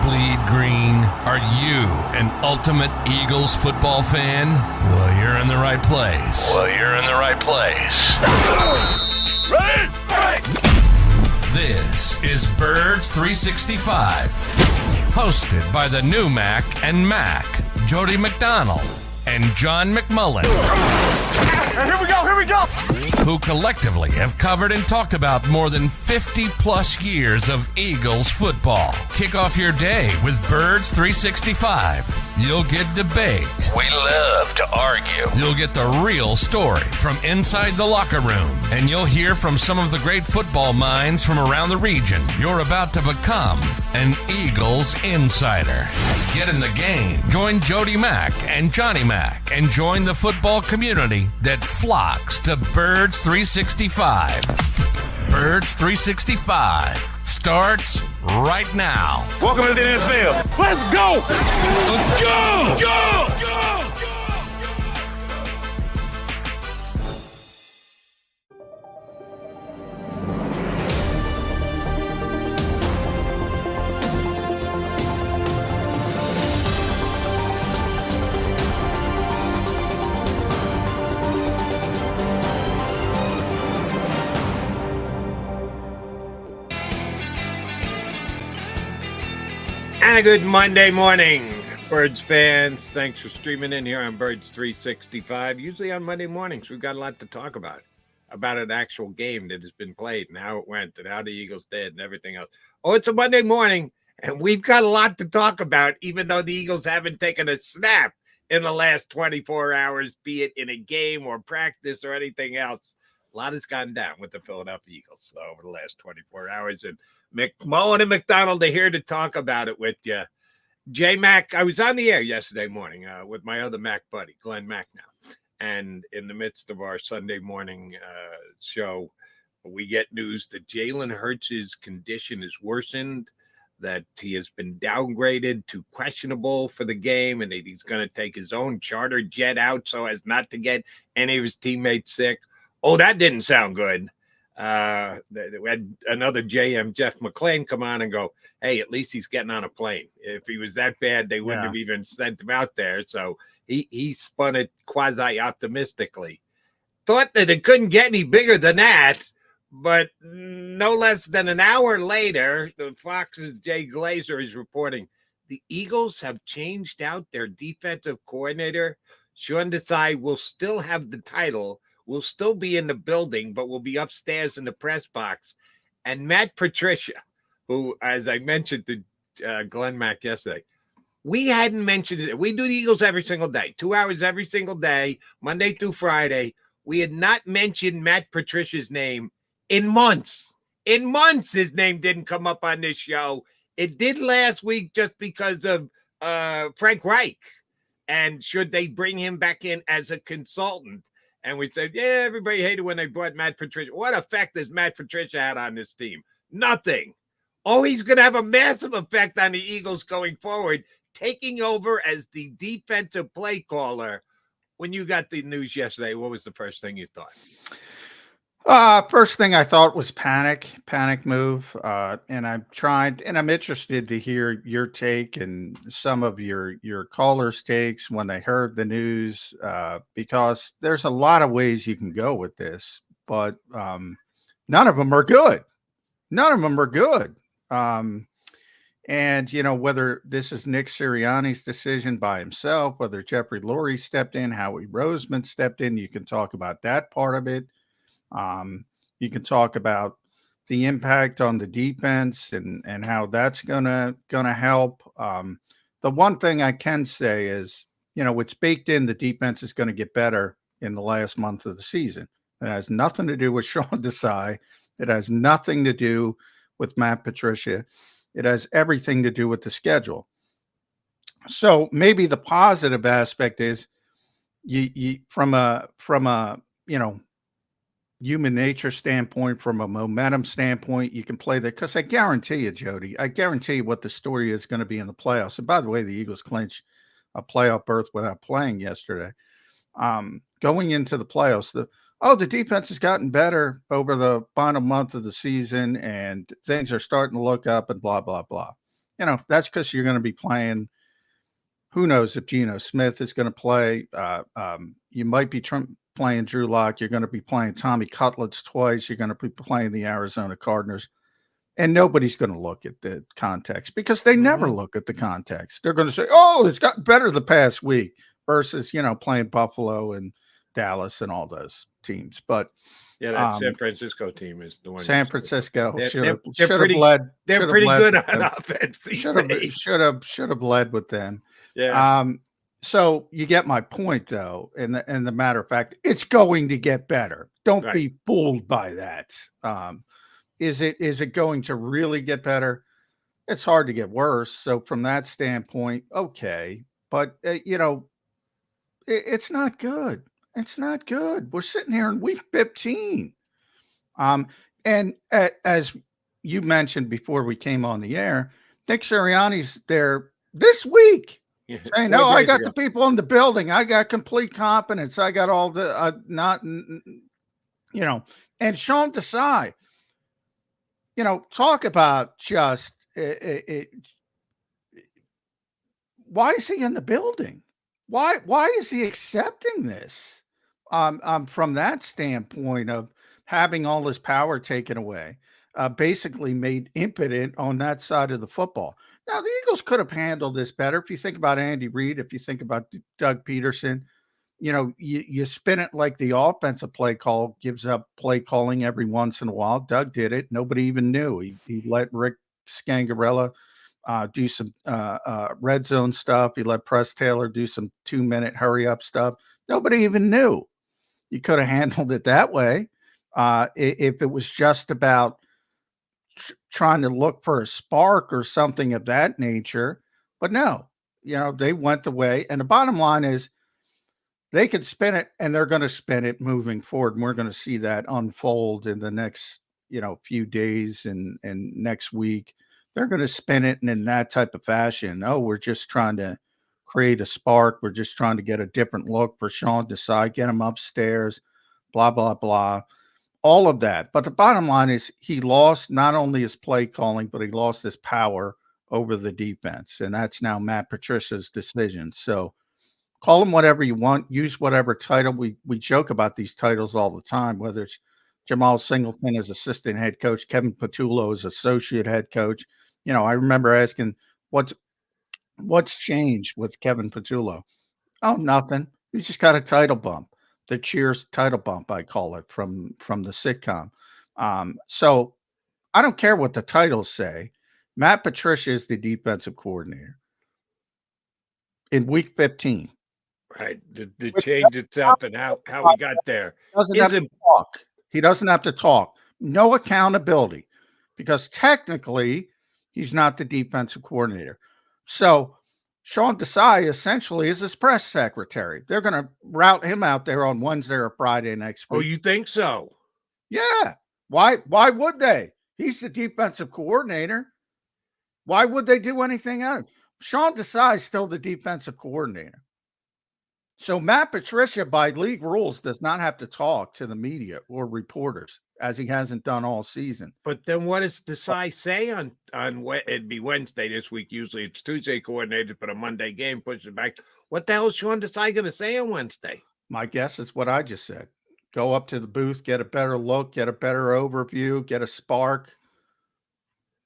bleed green? Are you an ultimate Eagles football fan? Well, you're in the right place. This is Birds 365, hosted by the new Mac and Mac, Jody McDonald and John McMullen. Here we go! Who collectively have covered and talked about more than 50-plus years of Eagles football. Kick off your day with Birds 365. You'll get debate. We love to argue. You'll get the real story from inside the locker room. And you'll hear from some of the great football minds from around the region. You're about to become an Eagles insider. Get in the game. Join Jody Mack and Johnny Mack and join the football community that flocks to Birds 365. Birds 365 starts right now. Welcome to the NFL. Let's go! Let's go! Go! And a good Monday morning, Birds fans. Thanks for streaming in here on Birds 365. Usually on Monday mornings, we've got a lot to talk about an actual game that has been played and how it went and how the Eagles did and everything else. Oh, it's a Monday morning, and we've got a lot to talk about, even though the Eagles haven't taken a snap in the last 24 hours, be it in a game or practice or anything else. A lot has gone down with the Philadelphia Eagles over the last 24 hours, and McMullen and McDonald are here to talk about it with you. J-Mac, I was on the air yesterday morning with my other Mac buddy, Glenn Mac now. And in the midst of our Sunday morning show, we get news that Jalen Hurts' condition is worsened, that he has been downgraded to questionable for the game, and that he's going to take his own charter jet out so as not to get any of his teammates sick. Oh, that didn't sound good. We had another JM, Jeff McClain, come on and go, hey, at least he's getting on a plane. If he was that bad, they wouldn't have even sent him out there. So he spun it quasi-optimistically. Thought that it couldn't get any bigger than that, but no less than an hour later, Fox's Jay Glazer is reporting the Eagles have changed out their defensive coordinator. Sean Desai will still have the title, will still be in the building, but will be upstairs in the press box. And Matt Patricia, who, as I mentioned to Glenn Mack yesterday, we hadn't mentioned it. We do the Eagles every single day, 2 hours every single day, Monday through Friday. We had not mentioned Matt Patricia's name in months. In months, his name didn't come up on this show. It did last week just because of Frank Reich. And should they bring him back in as a consultant? And we said, yeah, everybody hated when they brought Matt Patricia. What effect has Matt Patricia had on this team? Nothing. Oh, he's going to have a massive effect on the Eagles going forward, taking over as the defensive play caller. When you got the news yesterday, what was the first thing you thought? First thing I thought was panic move. And I'm interested to hear your take and some of your callers' takes when they heard the news, because there's a lot of ways you can go with this, but none of them are good. And, whether this is Nick Sirianni's decision by himself, whether Jeffrey Lurie stepped in, Howie Roseman stepped in, you can talk about that part of it. You can talk about the impact on the defense and how that's gonna help. The one thing I can say is, it's baked in. The defense is going to get better in the last month of the season. It has nothing to do with Sean Desai. It has nothing to do with Matt Patricia. It has everything to do with the schedule. So maybe the positive aspect is you from a human nature standpoint, from a momentum standpoint, you can play that, because I guarantee you, Jody, what the story is going to be in the playoffs. And by the way, the Eagles clinched a playoff berth without playing yesterday. Going into the playoffs, the defense has gotten better over the final month of the season and things are starting to look up and blah, blah, blah. That's because you're going to be playing. Who knows if Geno Smith is going to play? You might be playing Drew Lock. You're going to be playing Tommy Cutlets twice. You're going to be playing the Arizona Cardinals. And nobody's going to look at the context because they never look at the context. They're going to say, oh, it's gotten better the past week versus, playing Buffalo and Dallas and all those teams. But yeah, that San Francisco team is the one. San Francisco should have pretty, led. They're pretty good on offense. Should have led with them. Yeah. So you get my point, though. And the matter of fact, it's going to get better. Don't be fooled by that. Is it going to really get better? It's hard to get worse. So from that standpoint, okay. But, it's not good. It's not good. We're sitting here in week 15. And as you mentioned before we came on the air, Nick Sirianni's there this week. Saying, no, I got the people in the building. I got complete confidence. I got all the, and Sean Desai, talk about just why is he in the building? Why is he accepting this? From that standpoint of having all his power taken away, basically made impotent on that side of the football. Now, the Eagles could have handled this better. If you think about Andy Reid, if you think about Doug Peterson, you spin it like the offensive play call gives up play calling every once in a while. Doug did it. Nobody even knew. He let Rick Scangarella do some red zone stuff. He let Press Taylor do some 2-minute hurry up stuff. Nobody even knew. You could have handled it that way. If it was just about trying to look for a spark or something of that nature. But no, they went the way. And the bottom line is they could spin it, and they're going to spin it moving forward. And we're going to see that unfold in the next, few days and next week. They're going to spin it in that type of fashion. Oh, we're just trying to create a spark. We're just trying to get a different look for Sean Desai, get him upstairs, blah, blah, blah. All of that. But the bottom line is he lost not only his play calling, but he lost his power over the defense. And that's now Matt Patricia's decision. So call him whatever you want. Use whatever title. We joke about these titles all the time, whether it's Jamal Singleton as assistant head coach, Kevin Patullo as associate head coach. I remember asking, what's changed with Kevin Patullo? Oh, nothing. He just got a title bump. The Cheers title bump, I call it, from the sitcom. So I don't care what the titles say. Matt Patricia is the defensive coordinator in week 15. Right. The change itself and how we got there. He doesn't have to talk. No accountability, because technically he's not the defensive coordinator. So Sean Desai essentially is his press secretary. They're going to route him out there on Wednesday or Friday next week. Oh, you think so? Yeah. Why would they? He's the defensive coordinator. Why would they do anything else? Sean Desai is still the defensive coordinator. So Matt Patricia, by league rules, does not have to talk to the media or reporters, as he hasn't done all season. But then what does Desai say on it'd be Wednesday this week? Usually it's Tuesday coordinated, but a Monday game pushes it back. What the hell is Sean Desai going to say on Wednesday? My guess is what I just said. Go up to the booth, get a better look, get a better overview, get a spark.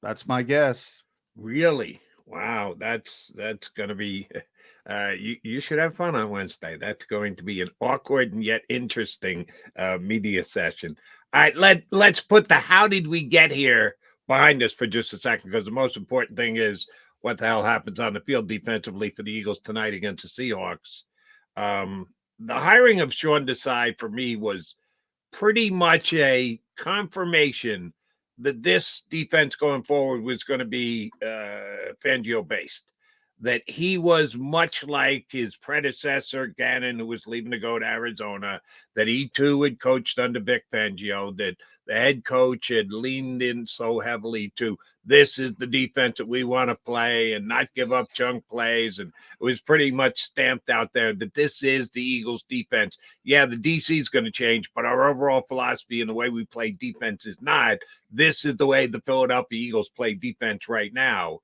That's my guess. Really? Wow, that's going to be you should have fun on Wednesday. That's going to be an awkward and yet interesting media session. All right, let's put the how did we get here behind us for just a second, because the most important thing is what the hell happens on the field defensively for the Eagles tonight against the Seahawks. The hiring of Sean Desai for me was pretty much a confirmation that this defense going forward was going to be Fangio based, that he was much like his predecessor, Gannon, who was leaving to go to Arizona, that he too had coached under Vic Fangio, that the head coach had leaned in so heavily to this is the defense that we want to play and not give up chunk plays. And it was pretty much stamped out there that this is the Eagles defense. Yeah, the DC is going to change, but our overall philosophy and the way we play defense is not. This is the way the Philadelphia Eagles play defense right now.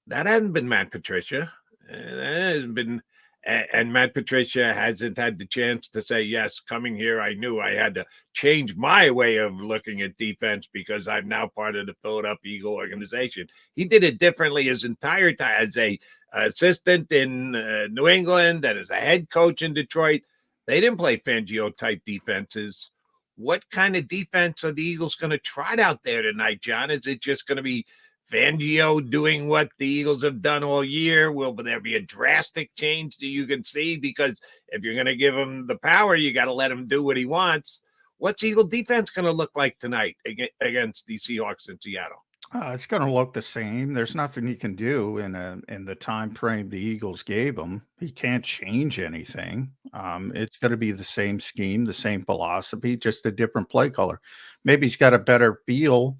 That hasn't been Matt Patricia. That has been, and Matt Patricia hasn't had the chance to say, yes, coming here, I knew I had to change my way of looking at defense because I'm now part of the Philadelphia Eagle organization. He did it differently his entire time as a assistant in New England and as a head coach in Detroit. They didn't play Fangio type defenses. What kind of defense are the Eagles going to trot out there tonight, John? Is it just going to be Fangio doing what the Eagles have done all year? Will there be a drastic change that you can see? Because if you're going to give him the power, you got to let him do what he wants. What's Eagle defense going to look like tonight against the Seahawks in Seattle? It's going to look the same. There's nothing he can do in the time frame the Eagles gave him. He can't change anything. It's going to be the same scheme, the same philosophy, just a different play color. Maybe he's got a better feel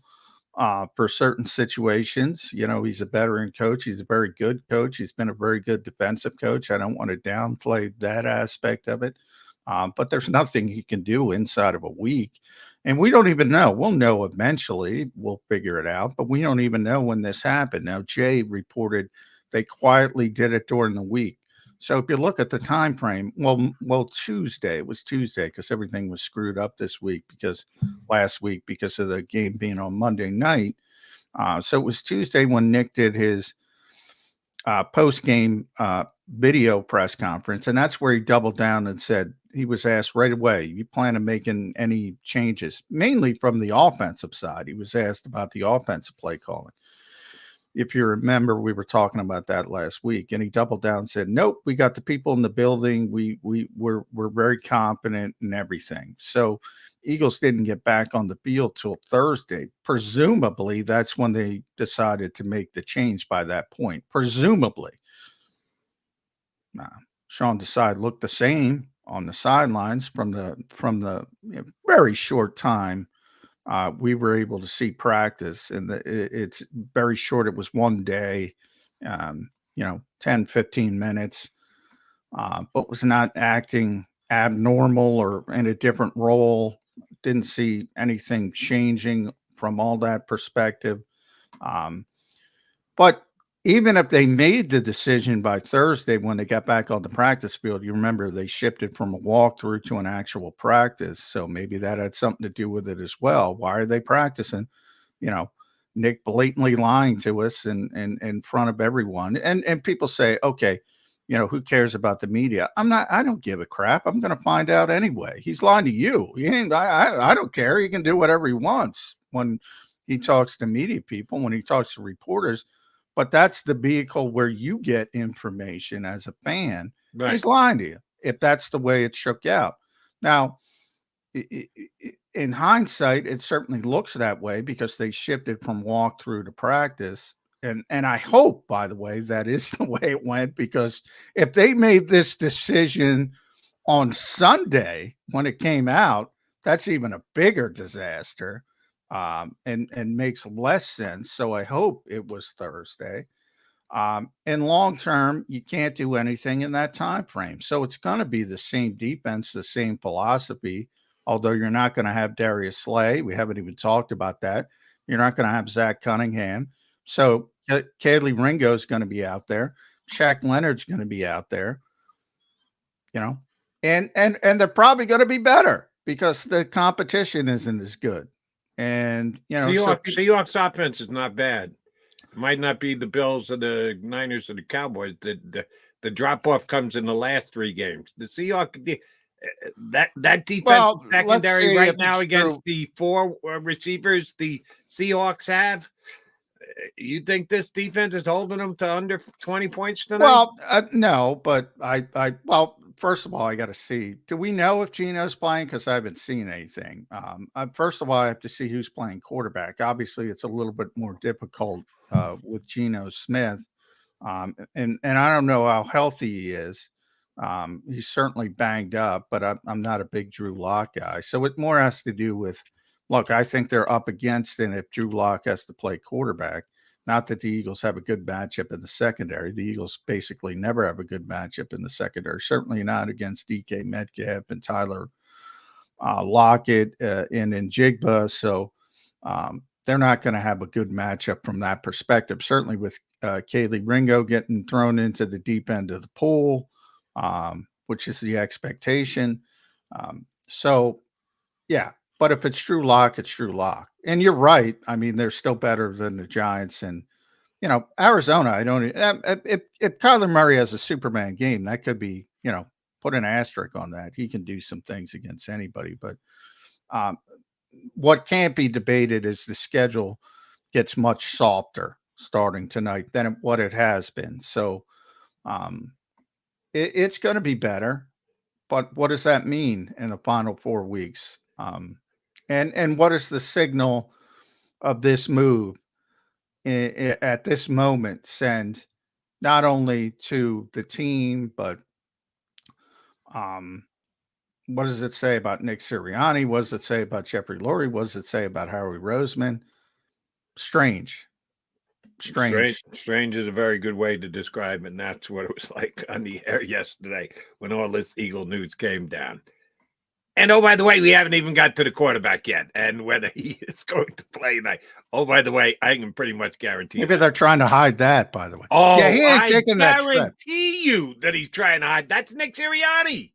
for certain situations. You know, he's a veteran coach. He's a very good coach. He's been a very good defensive coach. I don't want to downplay that aspect of it. But there's nothing he can do inside of a week. And we don't even know. We'll know eventually. We'll figure it out. But we don't even know when this happened. Now, Jay reported they quietly did it during the week. So if you look at the time frame, well, Tuesday, it was Tuesday because everything was screwed up this week last week because of the game being on Monday night. So it was Tuesday when Nick did his post-game video press conference, and that's where he doubled down and said he was asked right away, you plan on making any changes, mainly from the offensive side. He was asked about the offensive play calling. If you remember, we were talking about that last week, and he doubled down and said, nope, we got the people in the building. We're very confident in everything. So Eagles didn't get back on the field till Thursday. Presumably, that's when they decided to make the change by that point. Presumably. Sean Desai looked the same on the sidelines from the very short time we were able to see practice, and it's very short. It was one day, 10, 15 minutes, but was not acting abnormal or in a different role. Didn't see anything changing from all that perspective. But even if they made the decision by Thursday when they got back on the practice field, you remember they shifted from a walkthrough to an actual practice. So maybe that had something to do with it as well. Why are they practicing? Nick blatantly lying to us in front of everyone. And people say, okay, who cares about the media? I don't give a crap. I'm going to find out anyway. He's lying to you. I don't care. He can do whatever he wants when he talks to media people, when he talks to reporters. But that's the vehicle where you get information as a fan. Right. He's lying to you if that's the way it shook out. Now, in hindsight, it certainly looks that way because they shifted from walkthrough to practice. And I hope, by the way, that is the way it went, because if they made this decision on Sunday when it came out, that's even a bigger disaster. And makes less sense. So I hope it was Thursday. And long term, you can't do anything in that time frame. So it's going to be the same defense, the same philosophy, although you're not going to have Darius Slay. We haven't even talked about that. You're not going to have Zach Cunningham. So Kaylee Ringo is going to be out there. Shaq Leonard's going to be out there, and they're probably going to be better because the competition isn't as good. And Seahawks offense is not bad. It might not be the Bills or the Niners or the Cowboys. The drop off comes in the last three games. The Seahawks, that defense secondary right now against the four receivers the Seahawks have. You think this defense is holding them to under 20 points tonight? Well, no, but first of all, I got to see. Do we know if Geno's playing? Because I haven't seen anything. First of all, I have to see who's playing quarterback. Obviously, it's a little bit more difficult with Geno Smith, and I don't know how healthy he is. He's certainly banged up, but I'm not a big Drew Lock guy. So it more has to do with, look, I think they're up against it if Drew Lock has to play quarterback. Not that the Eagles have a good matchup in the secondary. The Eagles basically never have a good matchup in the secondary, certainly not against DK Metcalf and Tyler Lockett and Njigba. So they're not going to have a good matchup from that perspective. Certainly with Kaylee Ringo getting thrown into the deep end of the pool, which is the expectation. So, yeah. But if it's Drew Lock, it's Drew Lock. And you're right. I mean, they're still better than the Giants. And, Arizona, I don't – if Kyler Murray has a Superman game, that could be, put an asterisk on that. He can do some things against anybody. But what can't be debated is the schedule gets much softer starting tonight than what it has been. So it's going to be better. But what does that mean in the final 4 weeks? And what is the signal of this move at this moment send not only to the team, but what does it say about Nick Sirianni? What does it say about Jeffrey Lurie? What does it say about Howie Roseman? Strange is a very good way to describe it, and that's what it was like on the air yesterday when all this Eagle news came down. And, oh, by the way, we haven't even got to the quarterback yet and whether he is going to play tonight. Oh, by the way, I can pretty much guarantee Maybe they're trying to hide that, by the way. Oh, yeah, he ain't taking that trip. I guarantee you that he's trying to hide. That's Nick Sirianni,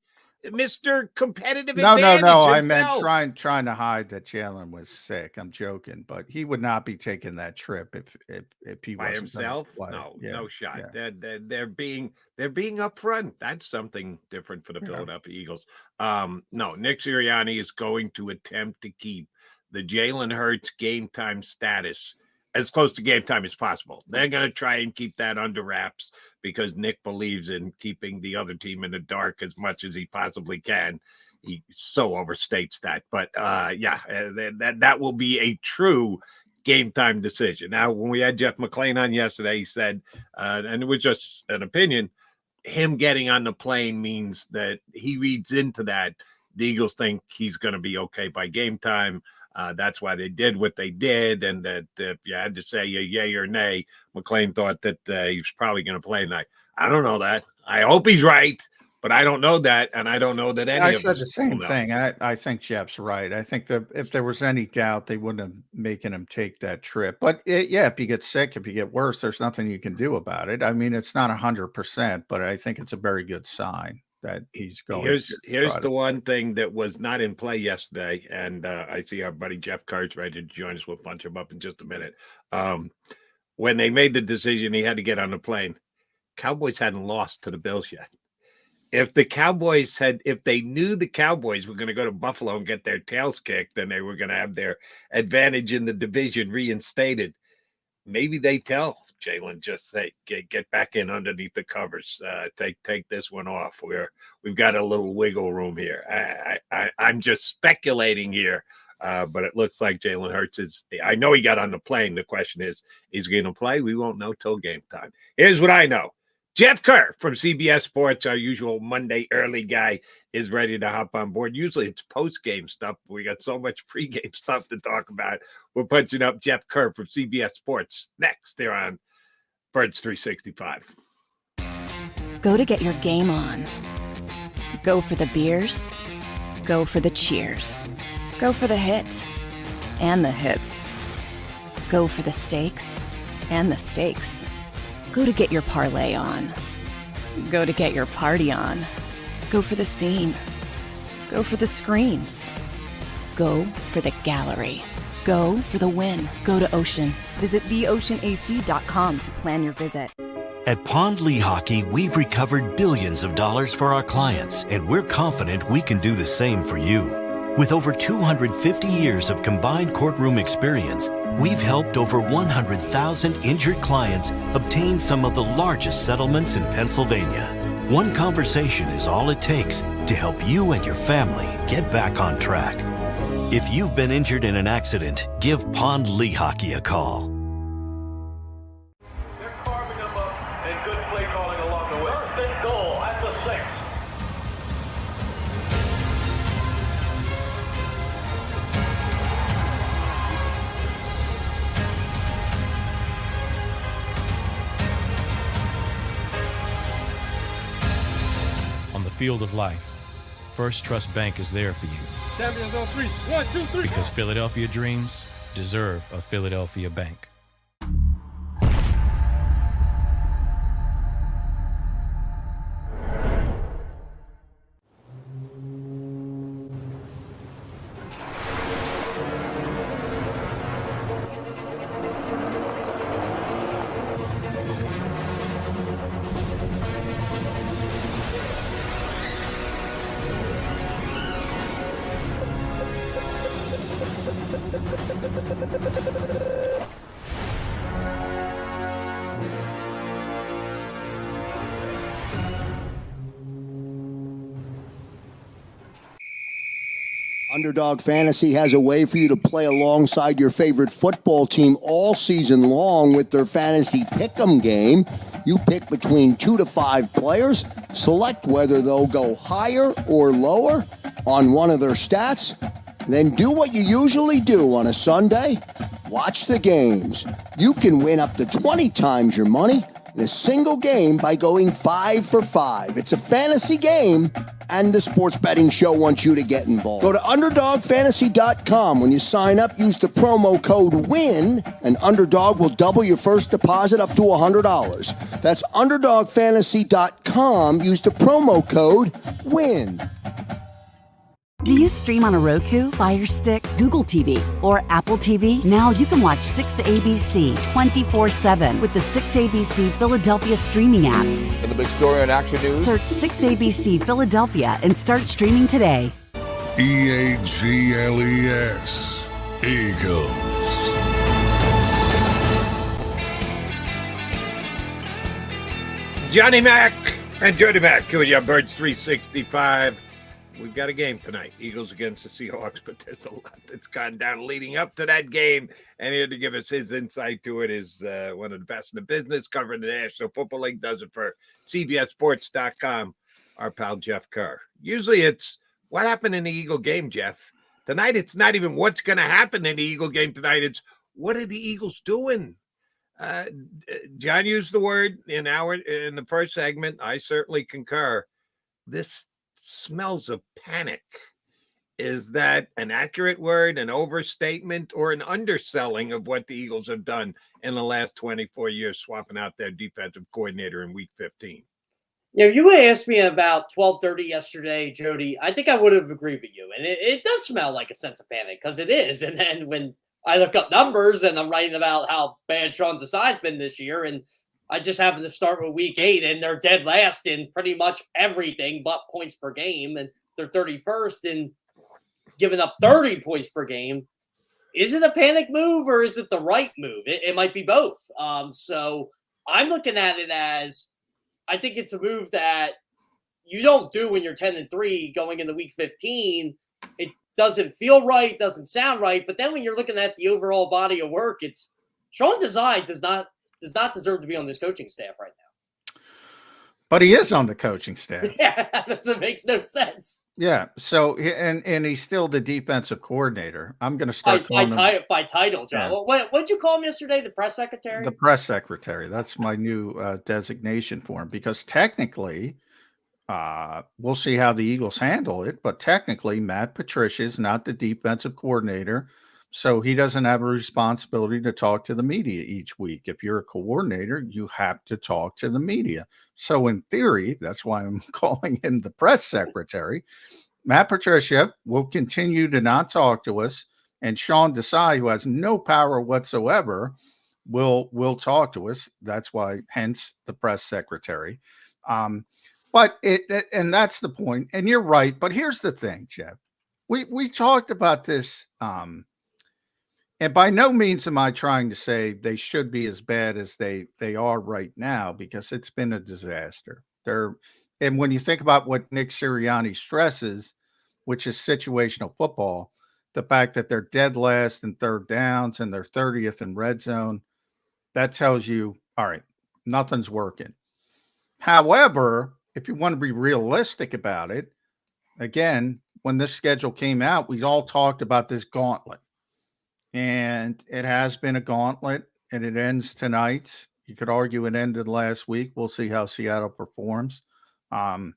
Mr. Competitive Advantage. No. I himself. meant trying to hide that Jalen was sick. I'm joking, but he would not be taking that trip if he by wasn't himself. No shot. Yeah. They're being upfront. That's something different for the Philadelphia Eagles. No, Nick Sirianni is going to attempt to keep the Jalen Hurts game time status as close to game time as possible. They're going to try and keep that under wraps because Nick believes in keeping the other team in the dark as much as he possibly can. He so overstates that. But, that will be a true game time decision. Now, when we had Jeff McMullen on yesterday, he said, and it was just an opinion, him getting on the plane means that he reads into that. The Eagles think he's going to be okay by game time. That's why they did what they did. And that if you had to say a yay or nay, McMullen thought that he was probably going to play tonight. I don't know that. I hope he's right, but I don't know that. And I don't know that any of us. I said the same thing. I think Jeff's right. I think that if there was any doubt, they wouldn't have making him take that trip. But if he gets sick, if he get worse, there's nothing you can do about it. I mean, it's not 100%, but I think it's a very good sign that he's going. Here's the one thing that was not in play yesterday, and I see our buddy Jeff Kurtz ready to join us. We'll punch him up in just a minute. When they made the decision he had to get on the plane, Cowboys hadn't lost to the Bills yet. If they knew the Cowboys were going to go to Buffalo and get their tails kicked, then they were going to have their advantage in the division reinstated. Maybe they tell Jalen, just say, get back in underneath the covers. Take this one off. We've got a little wiggle room here. I'm just speculating here, but it looks like Jalen Hurts is. I know he got on the plane. The question is he going to play? We won't know till game time. Here's what I know. Jeff Kerr from CBS Sports, our usual Monday early guy, is ready to hop on board. Usually it's post-game stuff. We got so much pre-game stuff to talk about. We're punching up Jeff Kerr from CBS Sports next there on Birds 365. Go to get your game on. Go for the beers. Go for the cheers. Go for the hit and the hits. Go for the stakes and the stakes. Go to get your parlay on. Go to get your party on. Go for the scene. Go for the screens. Go for the gallery. Go for the win. Go to Ocean. Visit theoceanac.com to plan your visit. At Pond Lehocky, we've recovered billions of dollars for our clients, and we're confident we can do the same for you. With over 250 years of combined courtroom experience, we've helped over 100,000 injured clients obtain some of the largest settlements in Pennsylvania. One conversation is all it takes to help you and your family get back on track. If you've been injured in an accident, give Pond Lehocky a call. They're carving them up and good play calling along the way. First and goal at the 6. On the field of life, First Trust Bank is there for you. Champions on 3. 1, 2, 3. Because Philadelphia dreams deserve a Philadelphia bank. Underdog Fantasy has a way for you to play alongside your favorite football team all season long with their Fantasy Pick'em game. You pick between 2 to 5 players, select whether they'll go higher or lower on one of their stats, then do what you usually do on a Sunday, watch the games. You can win up to 20 times your money in a single game by going 5 for 5. It's a fantasy game, and the Sports Betting Show wants you to get involved. Go to UnderdogFantasy.com. When you sign up, use the promo code WIN, and Underdog will double your first deposit up to $100. That's UnderdogFantasy.com. Use the promo code WIN. Do you stream on a Roku, Fire Stick, Google TV, or Apple TV? Now you can watch 6ABC 24/7 with the 6ABC Philadelphia streaming app. And the big story on Action News? Search 6ABC Philadelphia and start streaming today. EAGLES, Eagles. Johnny Mac and Jody Mac here with you on Birds 365. We've got a game tonight, Eagles against the Seahawks, but there's a lot that's gone down leading up to that game. And here to give us his insight to it is one of the best in the business, covering the National Football League, does it for CBSSports.com, our pal Jeff Kerr. Usually it's what happened in the Eagle game, Jeff. Tonight it's not even what's going to happen in the Eagle game tonight. It's what are the Eagles doing? John used the word in the first segment. I certainly concur. This smells of panic. Is that an accurate word, an overstatement, or an underselling of what the Eagles have done in the last 24 years, swapping out their defensive coordinator in week 15? Yeah, if you would have asked me about 12:30 yesterday, Jody, I think I would have agreed with you. And it does smell like a sense of panic, because it is. And then when I look up numbers and I'm writing about how bad Sean Desai's been this year, and I just happen to start with week 8, and they're dead last in pretty much everything but points per game, and they're 31st in giving up 30 points per game. Is it a panic move, or is it the right move? It might be both. So I'm looking at it as, I think it's a move that you don't do when you're 10-3 going into week 15. It doesn't feel right, doesn't sound right. But then when you're looking at the overall body of work, it's Sean Desai does not deserve to be on this coaching staff right now. But he is on the coaching staff. Yeah, that makes no sense. Yeah. So and he's still the defensive coordinator. I'm going to start calling him by title, John. Yeah. What did you call him yesterday? The press secretary? The press secretary. That's my new designation for him, because technically, we'll see how the Eagles handle it. But technically, Matt Patricia is not the defensive coordinator. So he doesn't have a responsibility to talk to the media each week. If you're a coordinator, you have to talk to the media. So in theory, that's why I'm calling him the press secretary. Matt Patricia will continue to not talk to us, and Sean Desai, who has no power whatsoever, will talk to us. That's why, hence the press secretary. And that's the point. And you're right. But here's the thing, Jeff. We talked about this. And by no means am I trying to say they should be as bad as they are right now, because it's been a disaster. And when you think about what Nick Sirianni stresses, which is situational football, the fact that they're dead last in third downs and they're 30th in red zone, that tells you, all right, nothing's working. However, if you want to be realistic about it, again, when this schedule came out, we all talked about this gauntlet. And it has been a gauntlet, and it ends tonight. You could argue it ended last week. We'll see how Seattle performs. And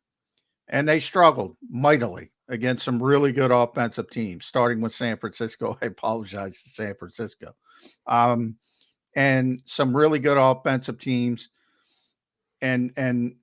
they struggled mightily against some really good offensive teams, starting with San Francisco. I apologize to San Francisco. And some really good offensive teams. And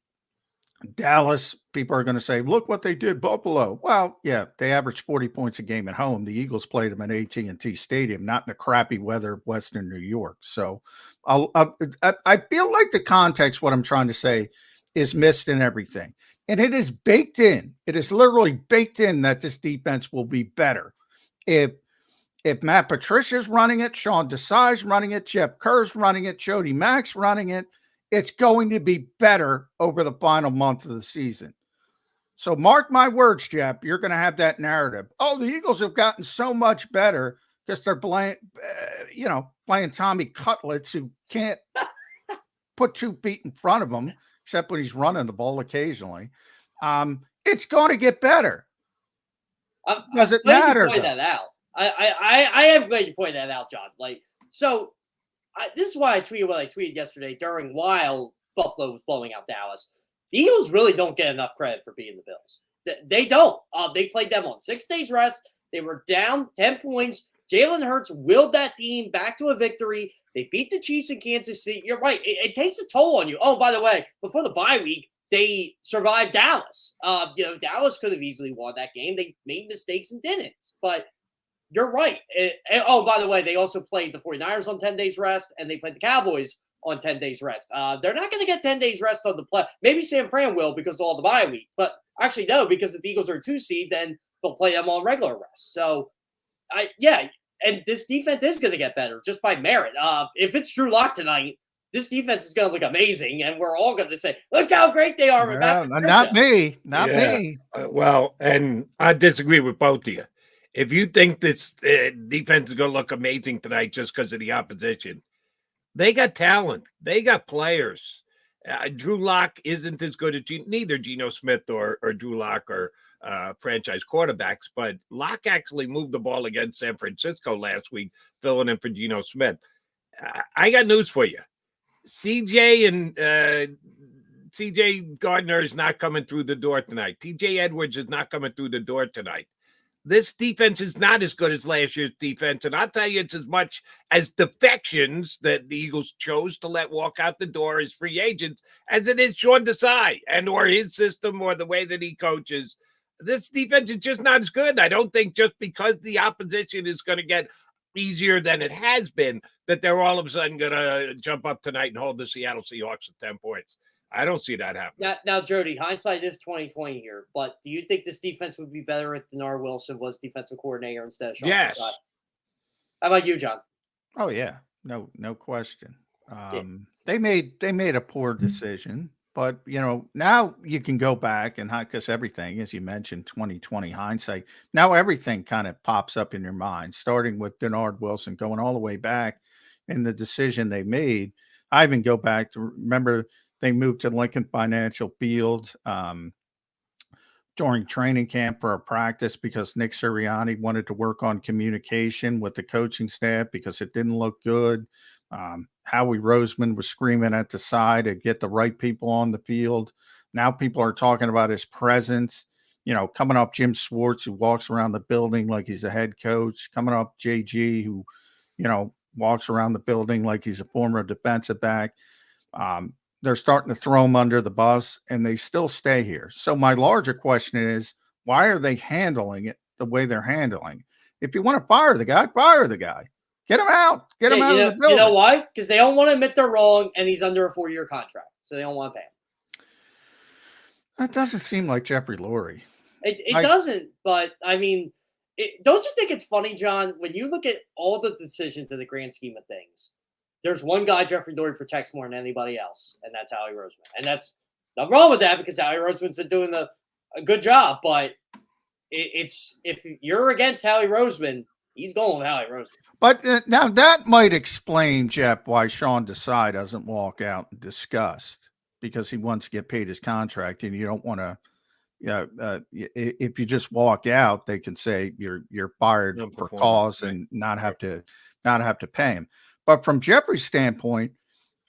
Dallas, people are going to say, look what they did, Buffalo. Well, yeah, they averaged 40 points a game at home. The Eagles played them at AT&T Stadium, not in the crappy weather of Western New York. So I feel like the context, what I'm trying to say, is missed in everything. And it is baked in. It is literally baked in that this defense will be better. If Matt Patricia's running it, Sean Desai's running it, Jeff Kerr's running it, Jody Mack's running it, it's going to be better over the final month of the season. So mark my words, Jeff, you're going to have that narrative. Oh, the Eagles have gotten so much better because they're playing Tommy Cutlets who can't put 2 feet in front of him, except when he's running the ball occasionally. It's going to get better. Does it matter? Point that out. I am glad you pointed that out, John. This is why I tweeted what I tweeted yesterday while Buffalo was blowing out Dallas. The Eagles really don't get enough credit for beating the Bills. They don't. They played them on 6 days rest. They were down 10 points. Jalen Hurts willed that team back to a victory. They beat the Chiefs in Kansas City. You're right. It takes a toll on you. Oh, by the way, before the bye week, they survived Dallas. Dallas could have easily won that game. They made mistakes and didn't. But you're right. By the way, they also played the 49ers on 10 days rest, and they played the Cowboys on 10 days rest. They're not going to get 10 days rest on the play. Maybe San Fran will because of all the bye week. But actually, no, because if the Eagles are a 2 seed, then they'll play them on regular rest. So, and this defense is going to get better just by merit. If it's Drew Lock tonight, this defense is going to look amazing, and we're all going to say, look how great they are. Not me. Well, and I disagree with both of you. If you think this defense is going to look amazing tonight just because of the opposition, they got talent. They got players. Drew Lock isn't as good as neither Geno Smith or Drew Lock or franchise quarterbacks, but Lock actually moved the ball against San Francisco last week, filling in for Geno Smith. I got news for you. CJ Gardner is not coming through the door tonight. TJ Edwards is not coming through the door tonight. This defense is not as good as last year's defense, and I'll tell you, it's as much as defections that the Eagles chose to let walk out the door as free agents as it is Sean Desai or his system or the way that he coaches. This defense is just not as good. I don't think just because the opposition is going to get easier than it has been that they're all of a sudden going to jump up tonight and hold the Seattle Seahawks at 10 points. I don't see that happening. Now, Jody, hindsight is 20/20 here, but do you think this defense would be better if Denard Wilson was defensive coordinator instead of Sean Desai? Yes. How about you, John? Oh yeah, no question. They made a poor decision, but now you can go back and because everything, as you mentioned, 2020 hindsight. Now everything kind of pops up in your mind, starting with Denard Wilson, going all the way back in the decision they made. I even go back to remember. They moved to Lincoln Financial Field during training camp for a practice because Nick Sirianni wanted to work on communication with the coaching staff because it didn't look good. Howie Roseman was screaming at the side to get the right people on the field. Now people are talking about his presence, coming up Jim Schwartz, who walks around the building like he's a head coach, coming up JG, who, walks around the building like he's a former defensive back. They're starting to throw them under the bus, and they still stay here. So my larger question is, why are they handling it the way they're handling? If you want to fire the guy, fire the guy. Get him out. Get him out of the building. You know why? Because they don't want to admit they're wrong, and he's under a 4-year contract, so they don't want to pay him. That doesn't seem like Jeffrey Lurie. It doesn't, but I mean, don't you think it's funny, John, when you look at all the decisions in the grand scheme of things? There's one guy Jeffrey Lurie protects more than anybody else, and that's Howie Roseman. And that's nothing wrong with that because Howie Roseman's been doing a good job. But it's if you're against Howie Roseman, he's going with Howie Roseman. But now that might explain, Jeff, why Sean Desai doesn't walk out in disgust because he wants to get paid his contract, and you don't want to. If you just walk out, they can say you're fired for cause and not have to pay him. But from Jeffrey's standpoint,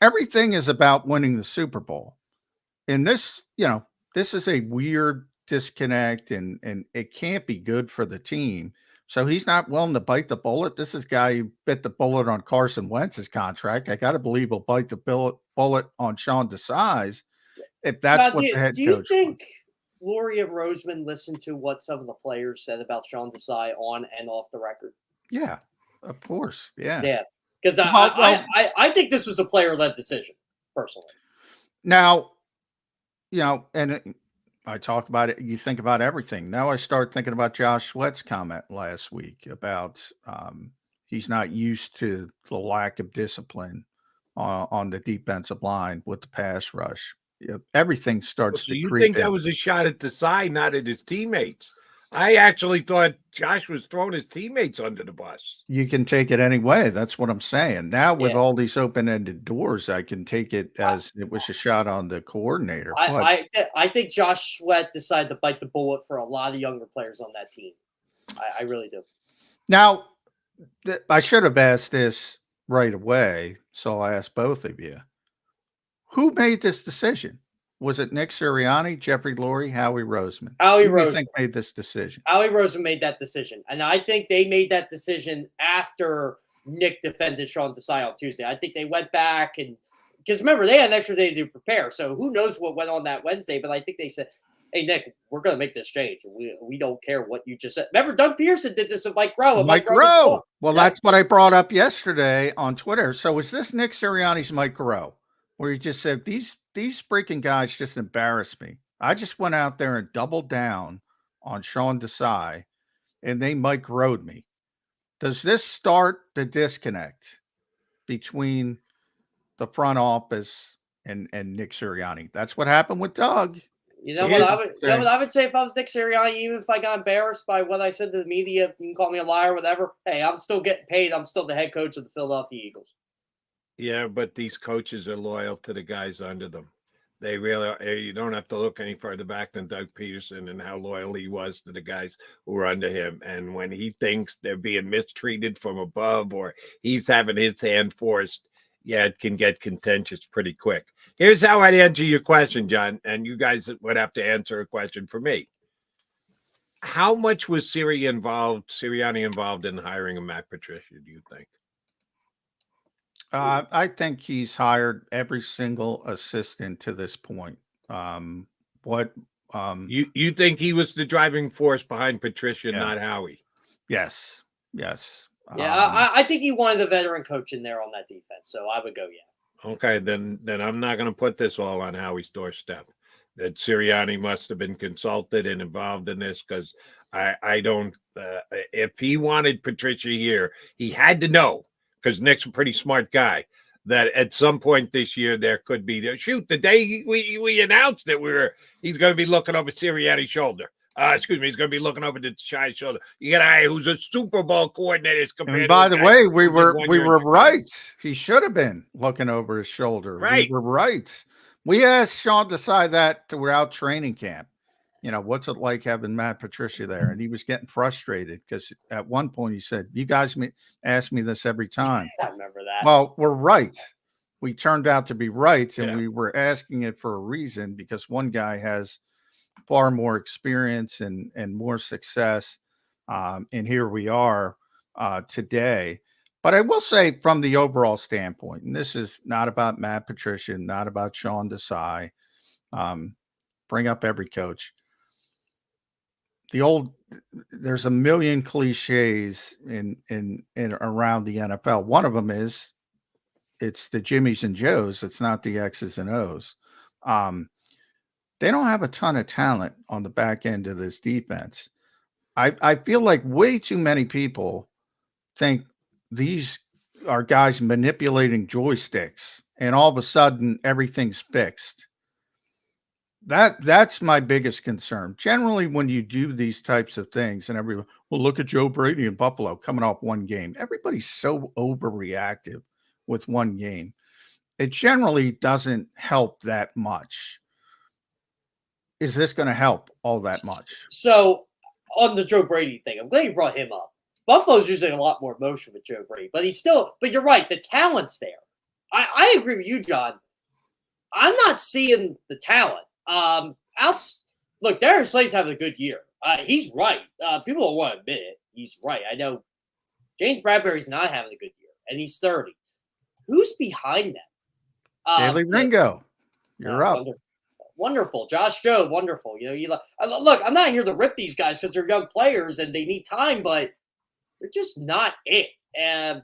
everything is about winning the Super Bowl. And this is a weird disconnect, and it can't be good for the team. So he's not willing to bite the bullet. This is a guy who bit the bullet on Carson Wentz's contract. I got to believe he'll bite the bullet on Sean Desai's if that's Now, what the head do you coach think wants. Lurie and Roseman listened to what some of the players said about Sean Desai on and off the record? Yeah, of course. Yeah. Yeah. Because Well, I think this was a player-led decision, personally. now, and I talk about it. You think about everything. Now I start thinking about Josh Sweat's comment last week about he's not used to the lack of discipline on the defensive line with the pass rush. Everything starts So to you creep think that in. was a shot at Desai, not at his teammates? I actually thought Josh was throwing his teammates under the bus. You can take it any way. That's what I'm saying. Now with Yeah. all these open-ended doors, I can take it as it was a shot on the coordinator. I think Josh Sweat decided to bite the bullet for a lot of younger players on that team. I really do. Now, I should have asked this right away, so I'll ask both of you. Who made this decision? Was it Nick Sirianni, Jeffrey Lurie, Howie Roseman? Howie Who do you Roseman think made this decision? Howie Roseman made that decision. And I think they made that decision after Nick defended Sean Desai on Tuesday. I think they went back and – because remember, they had an extra day to prepare. So who knows what went on that Wednesday. But I think they said, hey, Nick, we're going to make this change. We don't care what you just said. Remember, Doug Pearson did this with Mike Rowe. Mike Rowe. Well, that's what I brought up yesterday on Twitter. So is this Nick Sirianni's Mike Rowe, where he just said, these freaking guys just embarrassed me. I just went out there and doubled down on Sean Desai, and they Mike Rowe'd me. Does this start the disconnect between the front office and Nick Sirianni? That's what happened with Doug. You know what I would say if I was Nick Sirianni, even if I got embarrassed by what I said to the media, you can call me a liar, whatever. Hey, I'm still getting paid. I'm still the head coach of the Philadelphia Eagles. Yeah, but these coaches are loyal to the guys under them. They really are. You don't have to look any further back than Doug Peterson and how loyal he was to the guys who were under him. And when he thinks they're being mistreated from above or he's having his hand forced, yeah, it can get contentious pretty quick. Here's how I'd answer your question, John, and you guys would have to answer a question for me. How much was Sirianni involved in hiring of Matt Patricia, do you think? I think he's hired every single assistant to this point. You think he was the driving force behind Patricia, not Howie? Yes. Yeah, I think he wanted a veteran coach in there on that defense, so I would go, yeah. Okay, then I'm not going to put this all on Howie's doorstep. That Sirianni must have been consulted and involved in this, because I don't. If he wanted Patricia here, he had to know, because Nick's a pretty smart guy, that at some point this year there could be the day we announced that he's going to be looking over Sirianni's shoulder. He's going to be looking over the Shy's shoulder. You got a guy who's a Super Bowl coordinator. And by the way, we were right. He should have been looking over his shoulder. Right. We were right. We asked Sean Desai that throughout training camp. What's it like having Matt Patricia there? And he was getting frustrated because at one point he said, you guys ask me this every time. I remember that. Well, we're right. We turned out to be right, and we were asking it for a reason, because one guy has far more experience and more success. And here we are today. But I will say, from the overall standpoint, and this is not about Matt Patricia, not about Sean Desai, bring up every coach. There's a million cliches in around the NFL. One of them is it's the Jimmies and Joes. It's not the X's and O's. They don't have a ton of talent on the back end of this defense. I feel like way too many people think these are guys manipulating joysticks and all of a sudden everything's fixed. That's my biggest concern. Generally, when you do these types of things, and everyone, well, look at Joe Brady in Buffalo coming off one game. Everybody's so overreactive with one game. It generally doesn't help that much. Is this going to help all that much? So on the Joe Brady thing, I'm glad you brought him up. Buffalo's using a lot more motion with Joe Brady, but but you're right. The talent's there. I agree with you, John. I'm not seeing the talent. look, Darius Slay's having a good year. He's right. People don't want to admit it. He's right. I know James Bradbury's not having a good year, and he's 30. Who's behind them? Daily Ringo. You're up. Wonderful. Josh Jobe, wonderful. Look, I'm not here to rip these guys because they're young players and they need time, but they're just not it. And,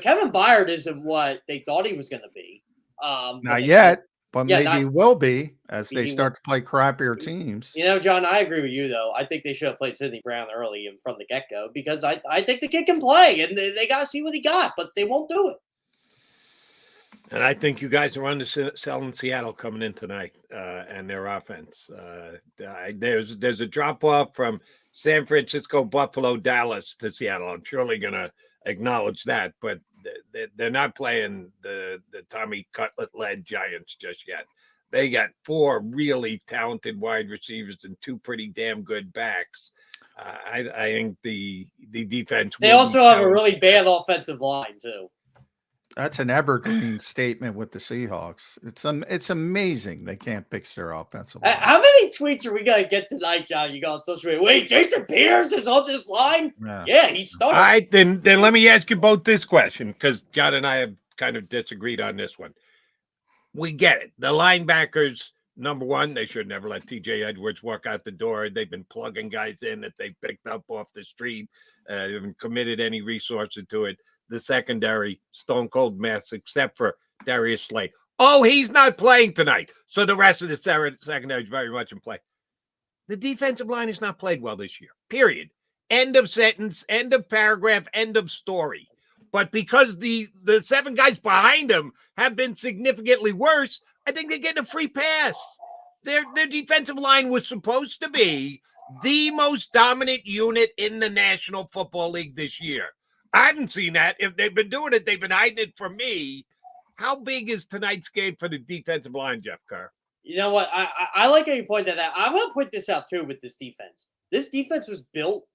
Kevin Byard isn't what they thought he was going to be. Not yet, but maybe he will be as they start to play crappier teams. John, I agree with you, though. I think they should have played Sidney Brown early and from the get-go because I think the kid can play, and they got to see what he got, but they won't do it. And I think you guys are underselling Seattle coming in tonight and their offense. There's a drop-off from San Francisco, Buffalo, Dallas to Seattle. I'm surely going to acknowledge that, but they're not playing the Tommy Cutlet-led Giants just yet. They got 4 really talented wide receivers and 2 pretty damn good backs. I think the defense. They also have a really bad offensive line, too. That's an evergreen statement with the Seahawks. It's amazing they can't fix their offensive line. How many tweets are we going to get tonight, John? You got on social media. Wait, Jason Peters is on this line? Yeah, he started. All right, then let me ask you both this question because John and I have kind of disagreed on this one. We get it. The linebackers, number one, they should never let TJ Edwards walk out the door. They've been plugging guys in that they picked up off the street. They haven't committed any resources to it. The secondary, stone cold mess, except for Darius Slay. Oh, he's not playing tonight. So the rest of the secondary is very much in play. The defensive line has not played well this year, period. End of sentence, end of paragraph, end of story. But because the 7 guys behind them have been significantly worse, I think they're getting a free pass. Their defensive line was supposed to be the most dominant unit in the National Football League this year. I haven't seen that. If they've been doing it, they've been hiding it from me. How big is tonight's game for the defensive line, Jeff Kerr? You know what? I like how you pointed that out. I'm going to point this out, too, with this defense. This defense was built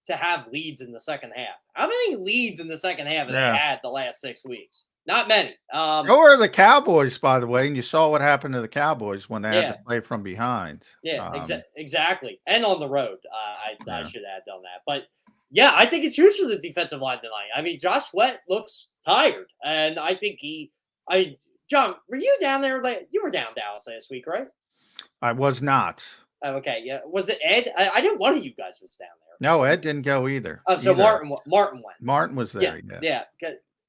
to have leads in the second half. How many leads in the second half have they had the last 6 weeks? Not many. So are the Cowboys, by the way, and you saw what happened to the Cowboys when they had to play from behind. Yeah, exactly. And on the road, I should add on that. But, yeah, I think it's huge for the defensive line tonight. I mean, Josh Sweat looks tired, and I think John, were you down there? You were down Dallas last week, right? I was not. Okay, yeah. Was it Ed? I didn't. One of you guys was down there. No, Ed didn't go either. Oh, so Martin went. Martin was there. Yeah.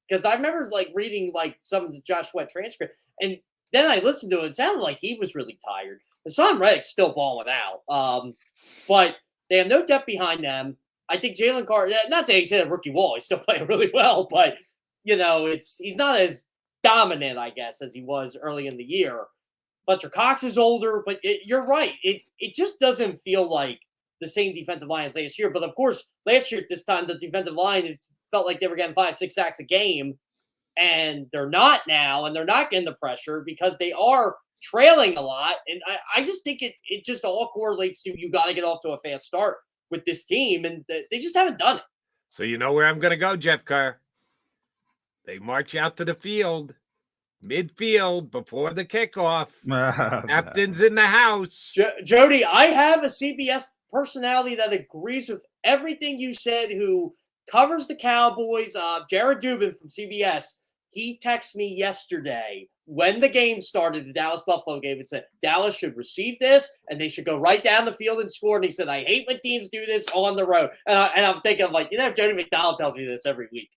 Because I remember reading some of the Josh Sweat transcript, and then I listened to it. It sounded like he was really tired. Hassan Reddick's still balling out, but they have no depth behind them. I think Jalen Carter, not that he's hit a rookie wall, he's still playing really well, but he's not as dominant, I guess, as he was early in the year. Fletcher Cox is older, but you're right. It just doesn't feel like the same defensive line as last year. But of course, last year at this time, the defensive line, it felt like they were getting 5-6 sacks a game, and they're not now, and they're not getting the pressure because they are trailing a lot. And I just think it just all correlates to you got to get off to a fast start with this team, and they just haven't done it. So you know where I'm going to go, Jeff Kerr. They march out to the field, midfield, before the kickoff. Captain's in the house. Jody, I have a CBS personality that agrees with everything you said, who covers the Cowboys, Jared Dubin from CBS. He texted me yesterday when the game started, the Dallas-Buffalo game, and said Dallas should receive this, and they should go right down the field and score. And he said, I hate when teams do this on the road. And I'm thinking, Jody McDonald tells me this every week.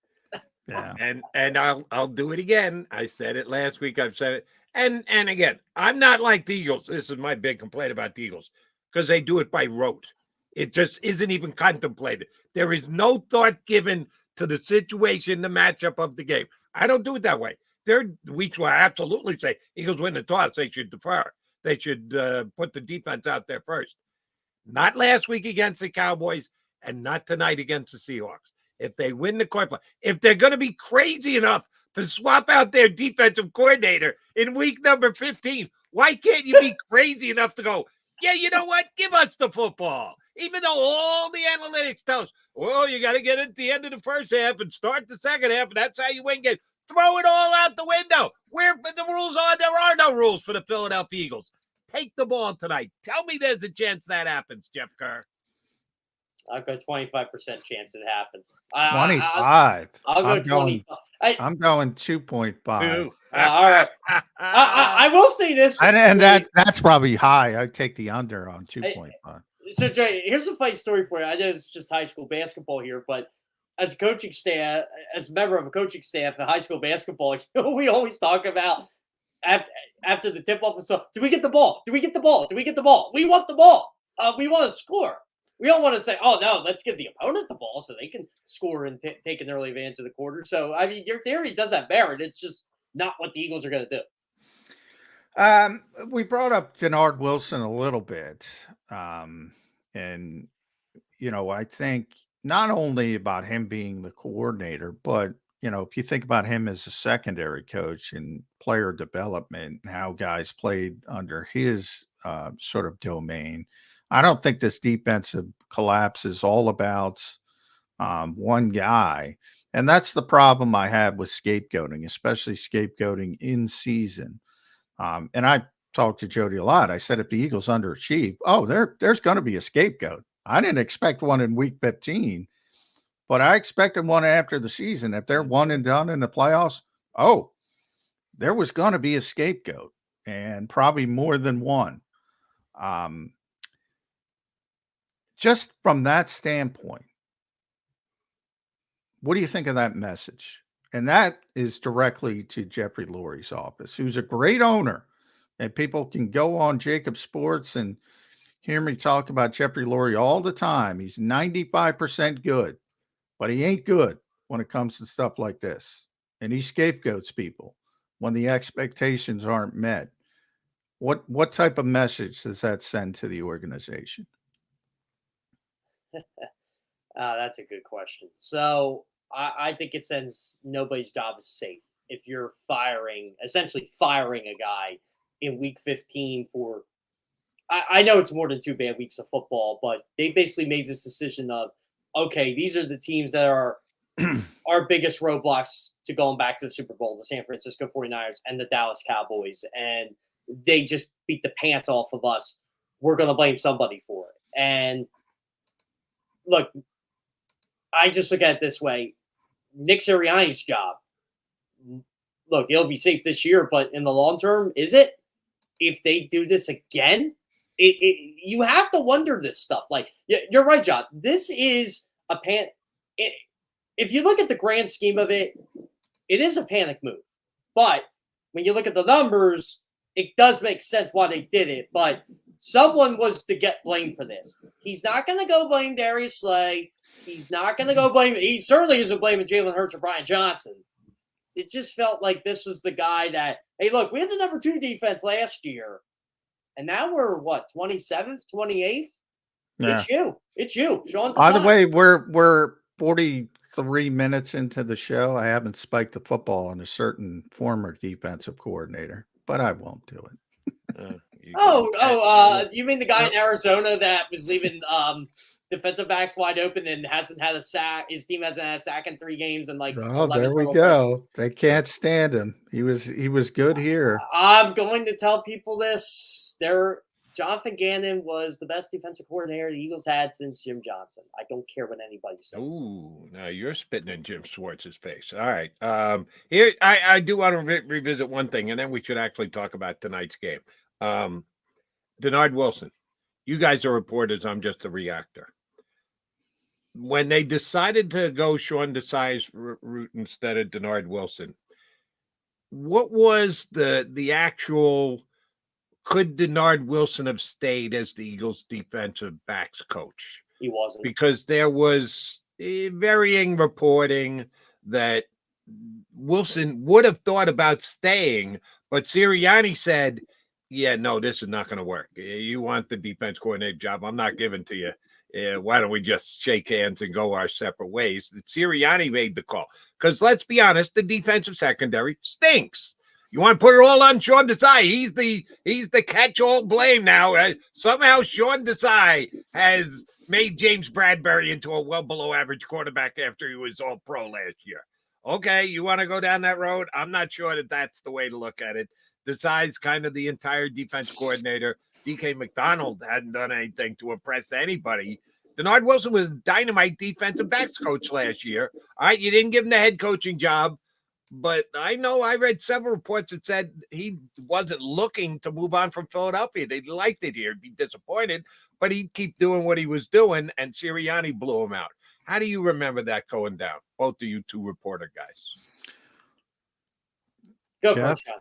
Yeah. And I'll do it again. I said it last week. I've said it. And again, I'm not like the Eagles. This is my big complaint about the Eagles, because they do it by rote. It just isn't even contemplated. There is no thought given to the situation, the matchup of the game. I don't do it that way. There are weeks where I absolutely say Eagles win the toss. They should defer. They should put the defense out there first. Not last week against the Cowboys, and not tonight against the Seahawks. If they win the coin flip, if they're going to be crazy enough to swap out their defensive coordinator in week number 15, why can't you be crazy enough to go, yeah, you know what? Give us the football. Even though all the analytics tell us, well, you got to get at the end of the first half and start the second half, and that's how you win games. Throw it all out the window. Where the rules are, there are no rules for the Philadelphia Eagles. take the ball tonight. Tell me there's a chance that happens, Jeff Kerr. I've got 25% chance it happens. 25. I'll go 25. I'm going 2.5. All right. I will say this. And that's probably high. I'd take the under on 2.5. So, Jay, here's a funny story for you. I know it's just high school basketball here, but as a coaching staff, as a member of a coaching staff in high school basketball, we always talk about after the tip-off. So, do we get the ball? Do we get the ball? Do we get the ball? We want the ball. We want to score. We don't want to say, oh, no, let's give the opponent the ball so they can score and take an early advantage of the quarter. So, I mean, your theory does have merit. It's just not what the Eagles are going to do. We brought up Denard Wilson a little bit. And, I think not only about him being the coordinator, but, if you think about him as a secondary coach and player development, and how guys played under his sort of domain, I don't think this defensive collapse is all about one guy. And that's the problem I have with scapegoating, especially scapegoating in season. And I talked to Jody a lot. I said, if the Eagles underachieve, there's going to be a scapegoat. I didn't expect one in week 15, but I expected one after the season. If they're one and done in the playoffs, there was going to be a scapegoat, and probably more than one. Just from that standpoint, what do you think of that message? And that is directly to Jeffrey Lurie's office, who's a great owner. And people can go on JAKIB Sports and hear me talk about Jeffrey Lurie all the time. He's 95% good, but he ain't good when it comes to stuff like this. And he scapegoats people when the expectations aren't met. What type of message does that send to the organization? That's a good question. So I think it sends nobody's job is safe if you're essentially firing a guy in week 15 for, I know it's more than 2 bad weeks of football, but they basically made this decision of, okay, these are the teams that are our biggest roadblocks to going back to the Super Bowl, the San Francisco 49ers and the Dallas Cowboys. And they just beat the pants off of us. We're going to blame somebody for it. And look, I just look at it this way. Nick Sirianni's job, look, it'll be safe this year, but in the long term, is it? If they do this again, you have to wonder this stuff. Like, you're right, John. This is a if you look at the grand scheme of it, it is a panic move. But when you look at the numbers, it does make sense why they did it. But someone was to get blamed for this. He's not going to go blame Darius Slay. He's not going to go blame – he certainly isn't blaming Jalen Hurts or Brian Johnson. It just felt like this was the guy that, hey, look, we had the number 2 defense last year, and now we're, 27th, 28th? Yeah. It's you. Sean By the way, we're 43 minutes into the show. I haven't spiked the football on a certain former defensive coordinator, but I won't do it. You mean the guy in Arizona that was leaving defensive backs wide open and hasn't had a sack? His team hasn't had a sack in 3 games and there we go. They can't stand him. He was good here. I'm going to tell people this. Jonathan Gannon was the best defensive coordinator the Eagles had since Jim Johnson. I don't care what anybody says. Ooh, now you're spitting in Jim Schwartz's face. All right. Here I do want to revisit one thing, and then we should actually talk about tonight's game. Denard Wilson. You guys are reporters. I'm just a reactor. When they decided to go Sean Desai's route instead of Denard Wilson, what was the actual? Could Denard Wilson have stayed as the Eagles' defensive backs coach? He wasn't, because there was varying reporting that Wilson would have thought about staying, but Sirianni said, "Yeah, no, this is not going to work. You want the defense coordinator job? I'm not giving to you. Why don't we just shake hands and go our separate ways?" That Sirianni made the call, because let's be honest, the defensive secondary stinks. You want to put it all on Sean Desai? He's the catch-all blame now. Somehow Sean Desai has made James Bradbury into a well below average quarterback after he was all pro last year. Okay, you want to go down that road? I'm not sure that that's the way to look at it. Besides kind of the entire defense coordinator, DK McDonald hadn't done anything to impress anybody. Denard Wilson was dynamite defensive backs coach last year. All right, you didn't give him the head coaching job, but I know I read several reports that said he wasn't looking to move on from Philadelphia. They liked it here. He'd be disappointed, but he'd keep doing what he was doing, and Sirianni blew him out. How do you remember that going down? Both of you two reporter guys. Go first, John.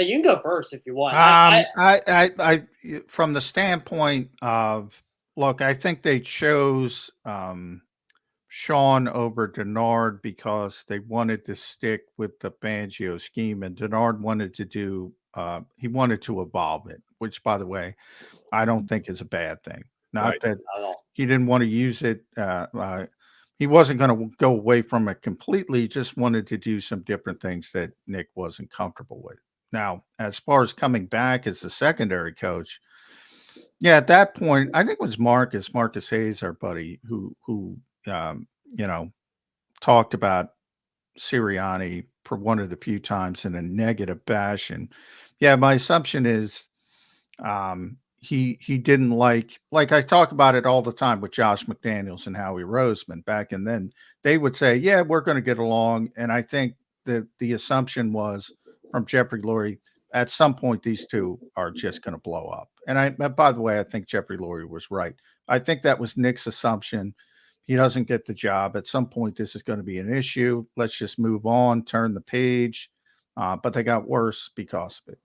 You can go first if you want. I from the standpoint of, look, I think they chose Sean over Denard because they wanted to stick with the Fangio scheme, and Denard wanted to do he wanted to evolve it, which, by the way, I don't think is a bad thing. Not that he didn't want to use it. He wasn't going to go away from it completely. He just wanted to do some different things that Nick wasn't comfortable with. Now, as far as coming back as the secondary coach, yeah, at that point, I think it was Marcus Hayes, our buddy, who talked about Sirianni for one of the few times in a negative fashion. Yeah, my assumption is he didn't like I talk about it all the time with Josh McDaniels and Howie Roseman back, and then they would say, yeah, we're going to get along. And I think that the assumption was from Jeffrey Lurie, at some point these two are just going to blow up. And by the way, I think Jeffrey Lurie was right. I think that was Nick's assumption. He doesn't get the job. At some point, this is going to be an issue. Let's just move on, turn the page. But they got worse because of it,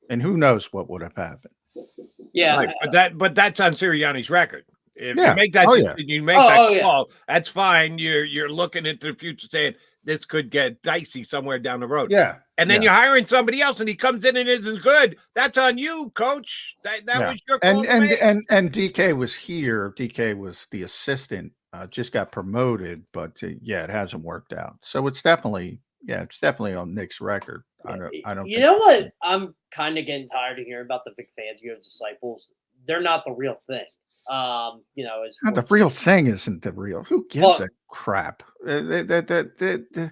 and who knows what would have happened. Yeah, right. But that's on Sirianni's record. If you make that, you make that call. That's fine. You're looking into the future, saying this could get dicey somewhere down the road. Yeah, and then you're hiring somebody else, and he comes in and isn't good. That's on you, coach. That was your call. And DK was here. DK was the assistant. Just got promoted, but it hasn't worked out. So it's definitely on Nick's record. I don't. You know what? I'm kind of getting tired of hearing about the Vic Fangio's disciples. They're not the real thing. Not the real thing isn't the real. Who gives a crap? The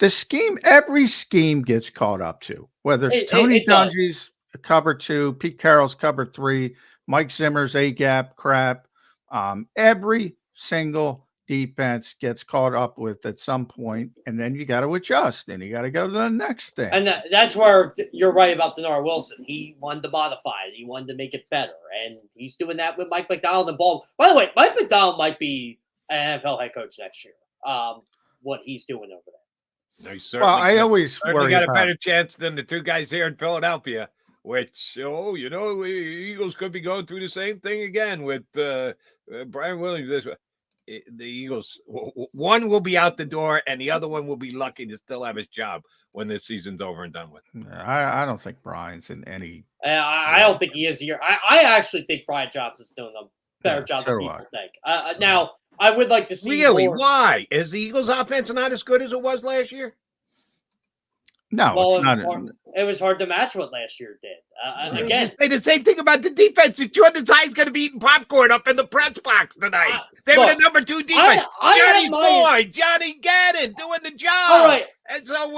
scheme, every scheme gets caught up to, whether it's Tony Dungy's cover 2, Pete Carroll's cover 3, Mike Zimmer's A-gap crap. Every single defense gets caught up with at some point, and then you got to adjust, and you got to go to the next thing. And that's where you're right about Denard Wilson. He wanted to modify it. He wanted to make it better, and he's doing that with Mike McDonald and Ball. By the way, Mike McDonald might be an NFL head coach next year. What he's doing over there. I always worry got a better chance than the two guys here in Philadelphia. Which, the Eagles could be going through the same thing again with Brian Williams. The Eagles, one will be out the door, and the other one will be lucky to still have his job when this season's over and done with. I don't think Brian's in any. I don't think he is here. I actually think Brian Johnson's doing a better job than people think. Now, I would like to see. Really? Why? Is the Eagles' offense not as good as it was last year? No, well, it was hard to match what last year did. Again, say the same thing about the defense. Jordan Ty's going to be eating popcorn up in the press box tonight. They were the number 2 defense. Johnny Gannon doing the job. All right, and so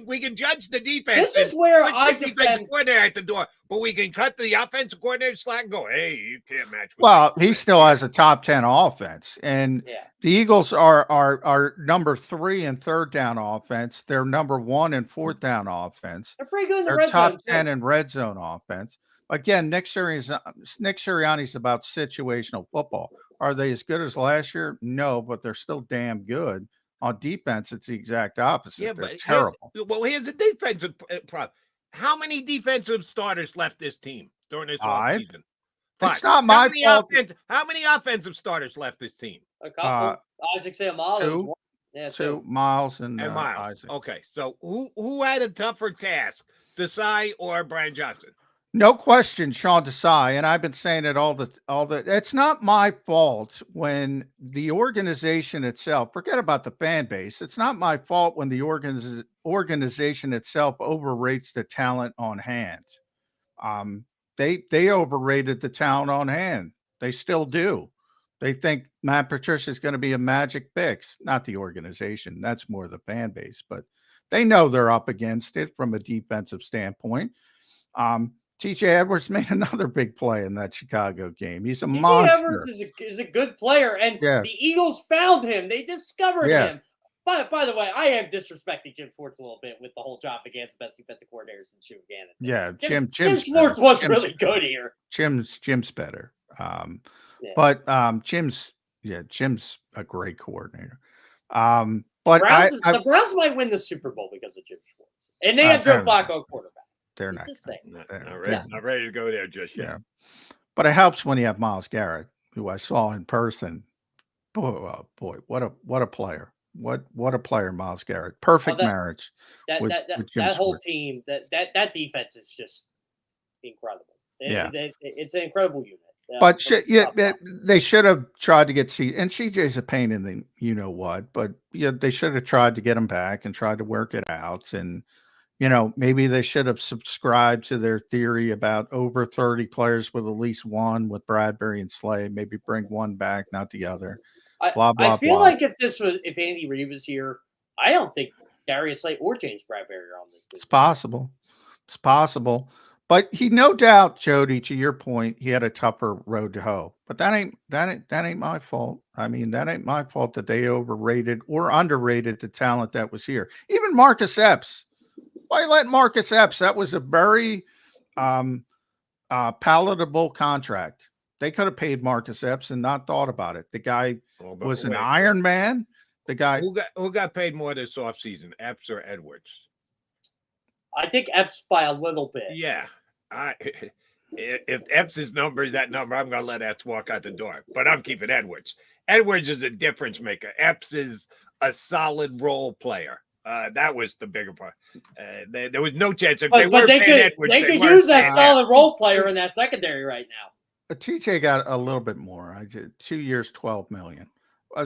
we can judge the defense. This is where I defensive coordinator at the door, but we can cut the offensive coordinator slack and go, hey, you can't match. He still has a top 10 offense, and the Eagles are number 3 in third down offense. They're number 1 in fourth down offense. They're pretty good in the They're red top zone, 10 in red zone offense. Again, Nick Sirianni's about situational football. Are they as good as last year? No, but they're still damn good. On defense, it's the exact opposite. Yeah, they're terrible. Here's the defensive problem. How many defensive starters left this team during this offseason? It's not my fault. How many offensive starters left this team? A couple. Isaac Seumalo. Two. Miles and Miles. Isaac. Okay, so who had a tougher task, Desai or Brian Johnson? No question, Sean Desai, and I've been saying it all the. It's not my fault when the organization itself. Forget about the fan base. It's not my fault when the organization itself overrates the talent on hand. They overrated the talent on hand. They still do. They think Matt Patricia is going to be a magic fix. Not the organization. That's more the fan base, but They know they're up against it from a defensive standpoint. TJ Edwards made another big play in that Chicago game. He's a monster. TJ Edwards is a good player, and the Eagles found him. They discovered him. By the way, I am disrespecting Jim Schwartz a little bit with the whole John McGann's best defensive coordinators and Jim Gannon. Yeah, Jim Schwartz was really good here. Jim's better. But Jim's a great coordinator. But the Browns might win the Super Bowl because of Jim Schwartz, and they have Joe Flacco quarterback. They're not. Just saying. Not ready to go there just yet. Yeah. But it helps when you have Myles Garrett, who I saw in person. Boy, what a player! What a player, Myles Garrett. Perfect marriage. That whole team, that defense is just incredible. It's an incredible unit. But they should have tried to get and CJ's a pain in the you know what, but they should have tried to get him back and tried to work it out. And maybe they should have subscribed to their theory about over 30 players with at least one with Bradbury and Slay. Maybe bring one back, not the other. I feel like if Andy Reid was here, I don't think Darius Slay or James Bradbury are on this team. It's possible. But he no doubt, Jody, to your point, he had a tougher road to hoe. But that ain't my fault. I mean, that ain't my fault that they overrated or underrated the talent that was here. Even Marcus Epps. Why let Marcus Epps? That was a very palatable contract. They could have paid Marcus Epps and not thought about it. The guy was an Iron Man. The guy who got paid more this offseason, Epps or Edwards? I think Epps by a little bit. Yeah. If Epps' number is that number, I'm going to let Epps walk out the door. But I'm keeping Edwards. Edwards is a difference maker. Epps is a solid role player. That was the bigger part. There was no chance if they were paying Edwards. They could use that solid role player in that secondary right now. TJ got a little bit more. I did 2 years, $12 million.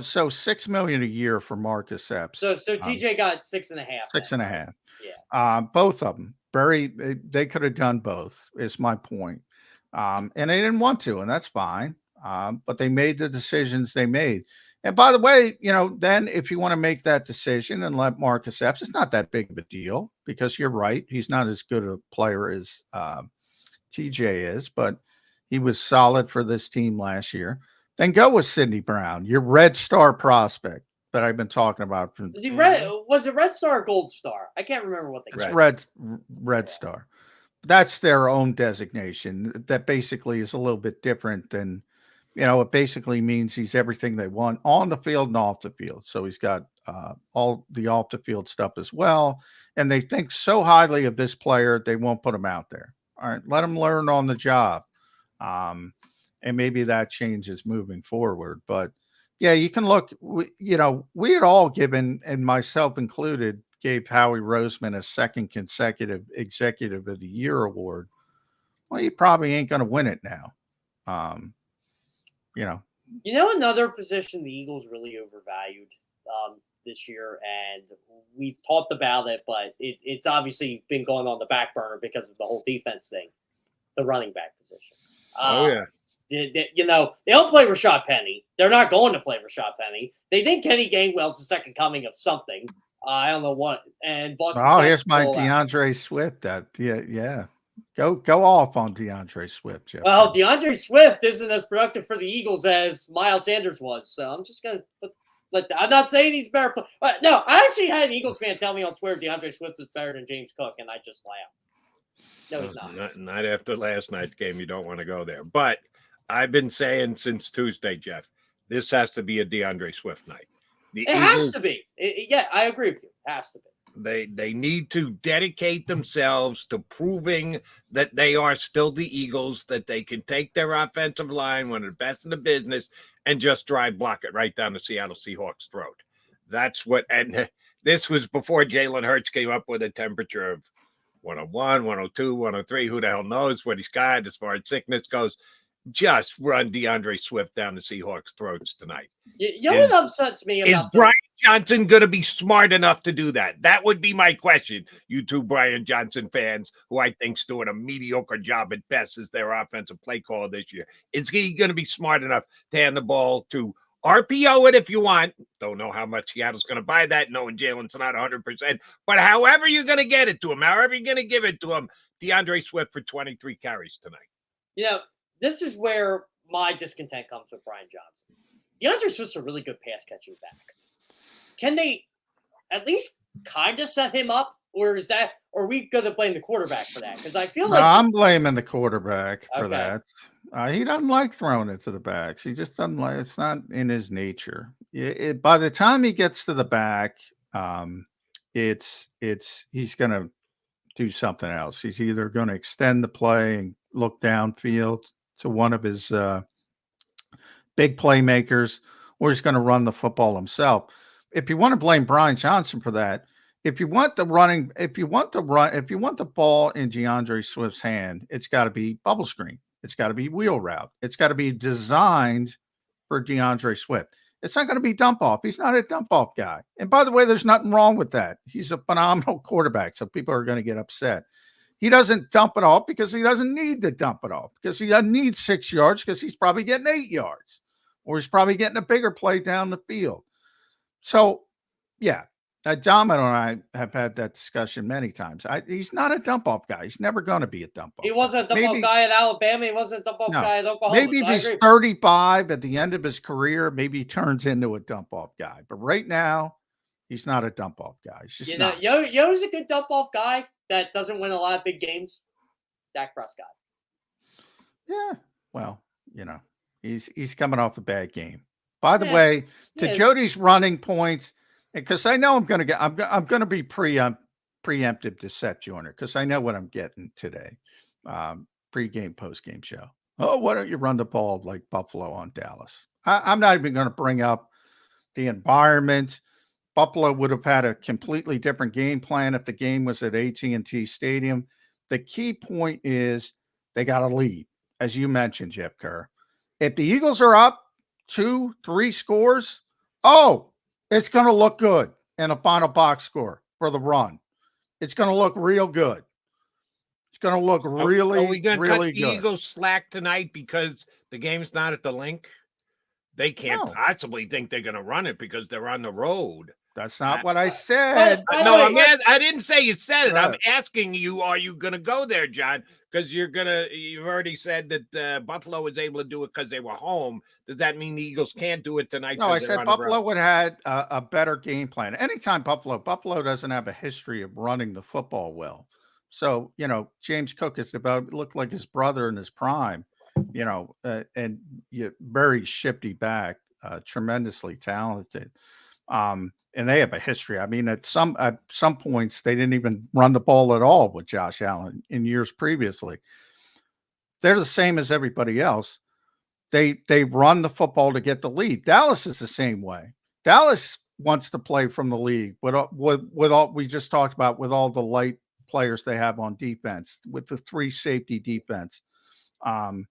So $6 million a year for Marcus Epps. So TJ got 6.5. 6.5. Yeah. Both of them. They could have done both, is my point. And they didn't want to, and that's fine. But they made the decisions they made. And by the way, then if you want to make that decision and let Marcus Epps, it's not that big of a deal because you're right. He's not as good a player as TJ is, but he was solid for this team last year. Then go with Sidney Brown, your Red Star prospect that I've been talking about. Was he red? Was it Red Star or Gold Star? I can't remember what they called it. Red Star. That's their own designation. That basically is a little bit different than, it basically means he's everything they want on the field and off the field. So he's got all the off the field stuff as well. And they think so highly of this player, they won't put him out there. All right, let him learn on the job. And maybe that changes moving forward. But yeah, you can look, we had all given, and myself included, gave Howie Roseman a second consecutive Executive of the Year award. Well, he probably ain't going to win it now. Another position the Eagles really overvalued this year, and we've talked about it, but it's obviously been going on the back burner because of the whole defense thing, the running back position. They don't play Rashad Penny. They're not going to play Rashad Penny. They think Kenny Gainwell's the second coming of something. I don't know what. And Boston. Oh, here's my DeAndre Swift. Yeah. Go off on DeAndre Swift, Jeff. Well, DeAndre Swift isn't as productive for the Eagles as Miles Sanders was, so I'm just gonna I'm not saying he's better. No, I actually had an Eagles fan tell me on Twitter DeAndre Swift was better than James Cook, and I just laughed. No, he's not. Not after last night's game. You don't want to go there. But I've been saying since Tuesday, Jeff, this has to be a DeAndre Swift night. It has to be. Yeah, I agree with you. It has to be. They need to dedicate themselves to proving that they are still the Eagles, that they can take their offensive line, one of the best in the business, and just drive block it right down the Seattle Seahawks' throat. That's what, and this was before Jalen Hurts came up with a temperature of 101, 102, 103. Who the hell knows what he's got as far as sickness goes. Just run DeAndre Swift down the Seahawks' throats tonight. You know what upsets me about is Brian Johnson going to be smart enough to do that? That would be my question. You two Brian Johnson fans, who I think's doing a mediocre job at best as their offensive play caller this year. Is he going to be smart enough to hand the ball to RPO it if you want. Don't know how much Seattle's going to buy that, knowing Jalen's not 100%. But however you're going to get it to him, however you're going to give it to him, DeAndre Swift for 23 carries tonight. This is where my discontent comes with Brian Johnson. DeAndre Swift's a really good pass catching back. Can they at least kind of set him up, or are we going to blame the quarterback for that? Because I feel like I'm blaming the quarterback for that. He doesn't like throwing it to the backs. He just doesn't like. It's not in his nature. By the time he gets to the back, he's going to do something else. He's either going to extend the play and look downfield to one of his big playmakers, or he's going to run the football himself. If you want to blame Brian Johnson for that, if you want the ball in DeAndre Swift's hand, it's got to be bubble screen. It's got to be wheel route. It's got to be designed for DeAndre Swift. It's not going to be dump off. He's not a dump off guy. And by the way, there's nothing wrong with that. He's a phenomenal quarterback, so people are going to get upset. He doesn't dump it off because he doesn't need to dump it off, because he doesn't need 6 yards, because he's probably getting 8 yards, or he's probably getting a bigger play down the field. So, yeah, Dom and I have had that discussion many times. He's not a dump-off guy. He's never going to be a dump-off. He wasn't a dump-off guy at Alabama. He wasn't a dump-off guy at Oklahoma. Maybe if he's 35 at the end of his career, maybe he turns into a dump-off guy. But right now, he's not a dump-off guy. He's just not. Yo's a good dump-off guy that doesn't win a lot of big games. Dak Prescott. Yeah, well, he's coming off a bad game. By the way, to Jody's running points, because I know I'm going to be preemptive to Seth Joyner, because I know what I'm getting today. Pre-game, post-game show. Oh, why don't you run the ball like Buffalo on Dallas? I'm not even going to bring up the environment. Buffalo would have had a completely different game plan if the game was at AT&T Stadium. The key point is they got a lead, as you mentioned, Jeff Kerr. If the Eagles are up 2-3 scores, it's going to look good in a final box score for the run. It's going to look real good. It's going to look really, are we going to really cut the good. Eagles slack tonight because the game's not at the link? They can't possibly think they're going to run it because they're on the road. That's not what I said. I didn't say you said it. I'm asking you, are you going to go there, John? Because you've already said that Buffalo was able to do it because they were home. Does that mean the Eagles can't do it tonight? No, I said Buffalo would have had a better game plan. Anytime Buffalo doesn't have a history of running the football well. So, James Cook looked like his brother in his prime, and very shifty back, tremendously talented. And they have a history. I mean, at some points, they didn't even run the ball at all with Josh Allen in years previously. They're the same as everybody else. They run the football to get the lead. Dallas is the same way. Dallas wants to play from the league with all we just talked about, with all the light players they have on defense, with the 3 safety defense. And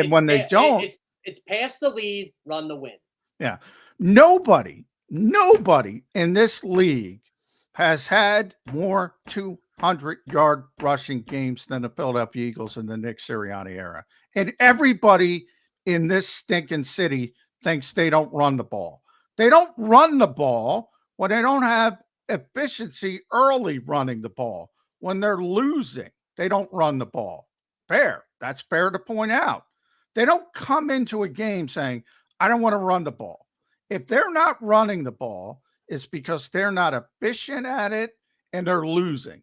when they don't, it's pass the lead, run the win. Yeah, nobody in this league has had more 200-yard rushing games than the Philadelphia Eagles in the Nick Sirianni era. And everybody in this stinking city thinks they don't run the ball. They don't run the ball when they don't have efficiency early running the ball. When they're losing, they don't run the ball. Fair. That's fair to point out. They don't come into a game saying, I don't want to run the ball. If they're not running the ball, it's because they're not efficient at it and they're losing.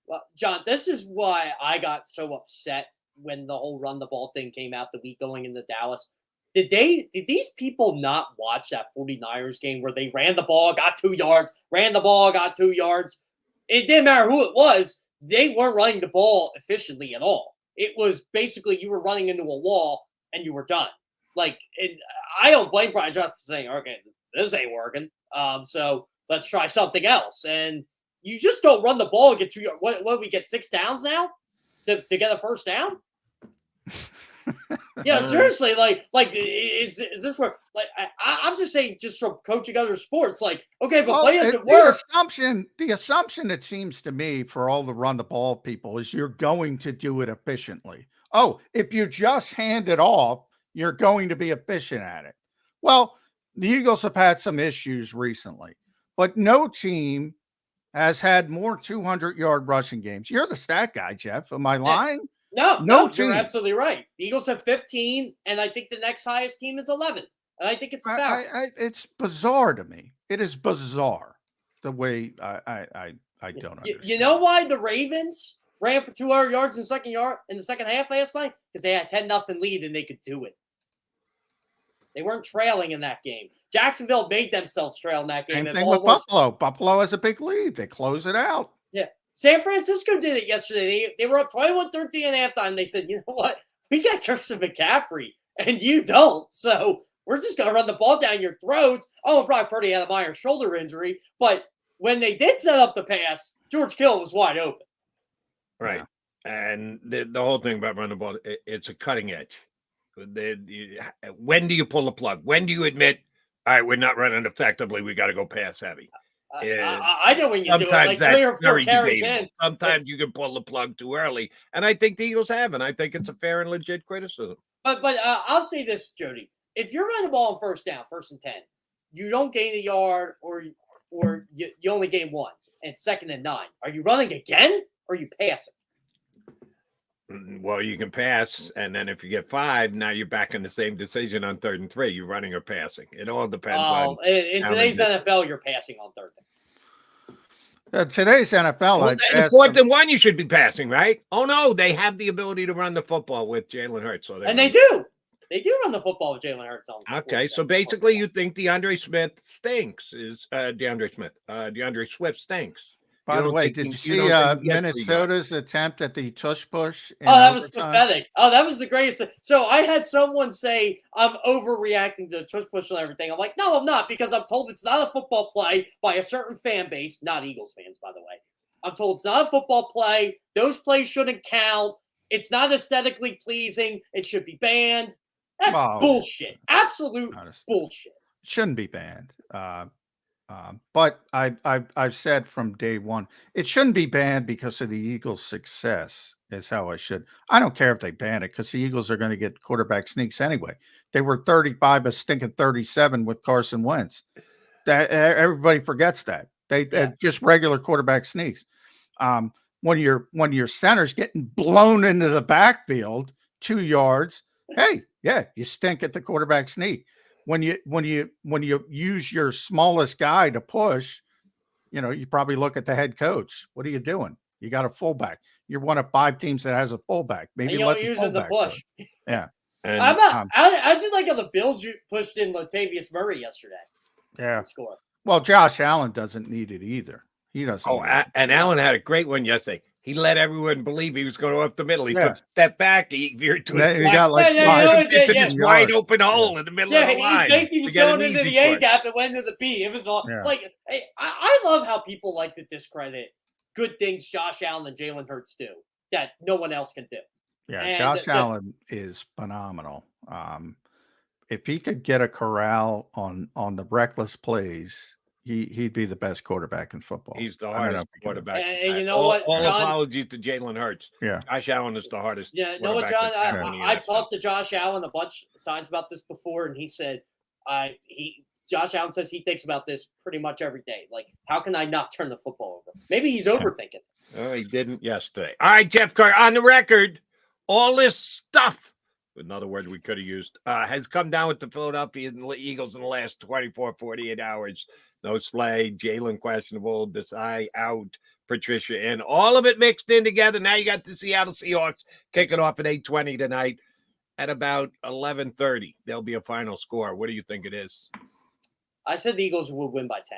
Well, John, this is why I got so upset when the whole run the ball thing came out the week going into Dallas. Did these people not watch that 49ers game where they ran the ball, got 2 yards, ran the ball, got 2 yards? It didn't matter who it was. They weren't running the ball efficiently at all. It was basically you were running into a wall and you were done. I don't blame Brian Johnson for saying, okay, this ain't working. So let's try something else. And you just don't run the ball and get 2 yards. What we get 6 downs now to get a first down? Yeah, seriously, is this where I'm just saying, just from coaching other sports, okay, but play doesn't work. The assumption it seems to me for all the run the ball people is you're going to do it efficiently. Oh, if you just hand it off, you're going to be efficient at it. Well, the Eagles have had some issues recently, but no team has had more 200-yard rushing games. You're the stat guy, Jeff. Am I lying? No, team. you're absolutely right. The Eagles have 15, and I think the next highest team is 11. And I think it's a Falcons. It's bizarre to me. It is bizarre the way I don't understand. You know why the Ravens ran for 200 yards in the second half last night? Because they had 10-0 lead and they could do it. They weren't trailing in that game. Jacksonville made themselves trail in that game. Same thing with Buffalo. Buffalo has a big lead. They close it out. Yeah. San Francisco did it yesterday. They were up 21-13 at halftime. They said, you know what? We got Christian McCaffrey, and you don't. So we're just going to run the ball down your throats. Oh, Brock Purdy had a minor shoulder injury. But when they did set up the pass, George Kittle was wide open. Right. Yeah. And the whole thing about running the ball, it's a cutting edge. When do you pull the plug? When do you admit, all right, we're not running effectively, we got to go pass heavy? I know when you do it, like 3 or 4 carries in. Sometimes you can pull the plug too early, and I think the Eagles have, and I think it's a fair and legit criticism. But I'll say this, Jody. If you're running the ball on first down, 1st and 10, you don't gain a yard or you only gain 1, and 2nd and 9. Are you running again or are you passing? Well, you can pass, and then if you get 5, now you're back in the same decision on 3rd and 3. You're running or passing. It all depends on. In today's NFL, you're passing on 3rd. Today's NFL, well, 4th and 1, you should be passing, right? Oh no, they have the ability to run the football with Jalen Hurts, so they do. They do run the football with Jalen Hurts on. Okay, so basically, you think DeAndre Smith stinks? Is DeAndre Swift stinks? By the way, did you see Minnesota's attempt at the tush push? Oh, that was pathetic. Oh, that was the greatest. So I had someone say I'm overreacting to the tush push and everything. I'm like, no, I'm not, because I'm told it's not a football play by a certain fan base, not Eagles fans, by the way. I'm told it's not a football play. Those plays shouldn't count. It's not aesthetically pleasing. It should be banned. That's bullshit. Absolute bullshit. Shouldn't be banned. But I've said from day one, it shouldn't be banned because of the Eagles' success is how I should. I don't care if they ban it because the Eagles are going to get quarterback sneaks anyway. They were 35, a stinking 37 with Carson Wentz. That everybody forgets that. They just regular quarterback sneaks. When your center's getting blown into the backfield 2 yards, hey, yeah, you stink at the quarterback sneak. When you use your smallest guy to push, you probably look at the head coach. What are you doing? You got a fullback. You're one of 5 teams that has a fullback. Maybe you don't use the push. Yeah. And, I just like how the Bills pushed in Latavius Murray yesterday. Yeah. Score. Well, Josh Allen doesn't need it either. He doesn't. Oh, and Allen had a great one yesterday. He let everyone believe he was going up the middle. He took a step back. He veered to his left. He got like this wide open hole in the middle of the line. He think he was going into the A gap and went to the B. It was all like, I love how people like to discredit good things Josh Allen and Jalen Hurts do that no one else can do. Yeah, and Josh Allen is phenomenal. If he could get a corral on the reckless plays, he'd be the best quarterback in football. He's the hardest quarterback. And you know what? All apologies to Jalen Hurts. Yeah. Josh Allen is the hardest. Yeah, you know what, John? I've talked to Josh Allen a bunch of times about this before, and he said Josh Allen says he thinks about this pretty much every day. Like, how can I not turn the football over? Maybe he's overthinking. Oh, he didn't yesterday. All right, Jeff Carr, on the record, all this stuff, another word we could have used, has come down with the Philadelphia Eagles in the last 24, 48 hours. No Slay, Jalen questionable, Desai out, Patricia in. All of it mixed in together. Now you got the Seattle Seahawks kicking off at 8:20 tonight. At about 11:30, there'll be a final score. What do you think it is? I said the Eagles would win by 10.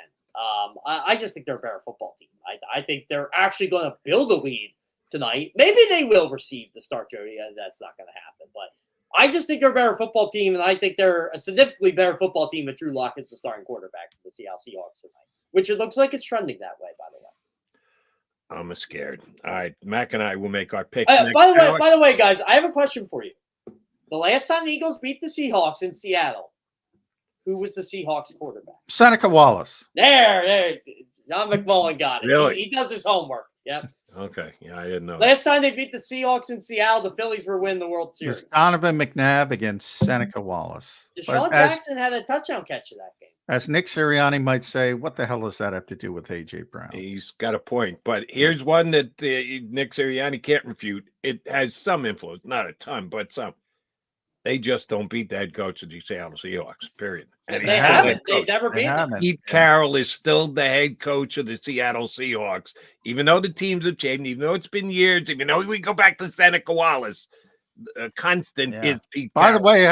I just think they're a better football team. I think they're actually going to build a lead tonight. Maybe they will receive the start, Jody. That's not going to happen. But I just think they're a better football team, and I think they're a significantly better football team with Drew Lock as the starting quarterback for the Seattle Seahawks tonight, which it looks like it's trending that way, by the way. I'm scared. All right, Mac and I will make our picks. By the way, guys, I have a question for you. The last time the Eagles beat the Seahawks in Seattle, who was the Seahawks quarterback? Seneca Wallace. There. John McMullen got it. Really? He does his homework. Yep. Okay. Yeah, I didn't know. Last time they beat the Seahawks in Seattle, the Phillies were winning the World It Series. was Donovan McNabb against Seneca Wallace. Deshaun Jackson had a touchdown catch in that game. As Nick Sirianni might say, what the hell does that have to do with A.J. Brown? He's got a point. But here's one that Nick Sirianni can't refute. It has some influence, not a ton, but some. They just don't beat the head coach of the Seattle Seahawks, period. And They haven't. They've never beaten him. Pete Carroll is still the head coach of the Seattle Seahawks, even though the teams have changed, even though it's been years, even though we go back to Seneca Wallace. Constant is Pete Carroll. By the way,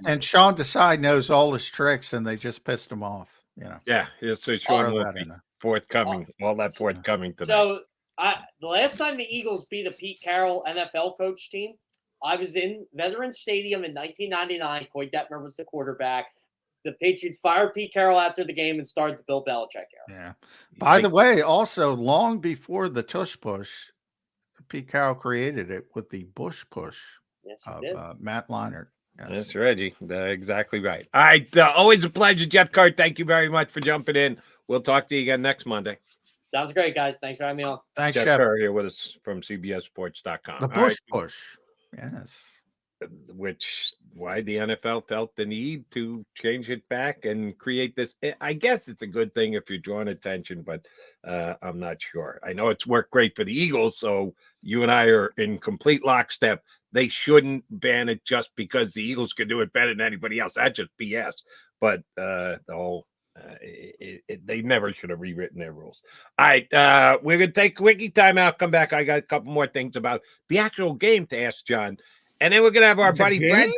and Sean Desai knows all his tricks, and they just pissed him off. Yeah, so Sean will be forthcoming. All that forthcoming tonight. So the last time the Eagles beat a Pete Carroll NFL coach team, I was in Veterans Stadium in 1999. Coy Detmer was the quarterback. The Patriots fired Pete Carroll after the game and started the Bill Belichick era. Yeah. By the way, also long before the tush push, Pete Carroll created it with the Bush push. Yes, he did. Matt Leinart. Yes. That's Reggie. Exactly right. All right. Always a pleasure, Jeff Cart. Thank you very much for jumping in. We'll talk to you again next Monday. Sounds great, guys. Thanks for having me on. Thanks, Jeff Shep. Kerr here with us from CBSSports.com. The Bush push. Yes. Why the NFL felt the need to change it back and create this. I guess it's a good thing if you're drawing attention, but I'm not sure. I know it's worked great for the Eagles, so you and I are in complete lockstep. They shouldn't ban it just because the Eagles can do it better than anybody else. That's just BS. But they never should have rewritten their rules. All right, we're going to take a quickie timeout, come back. I got a couple more things about the actual game to ask John. And then we're going to have our buddy Brad.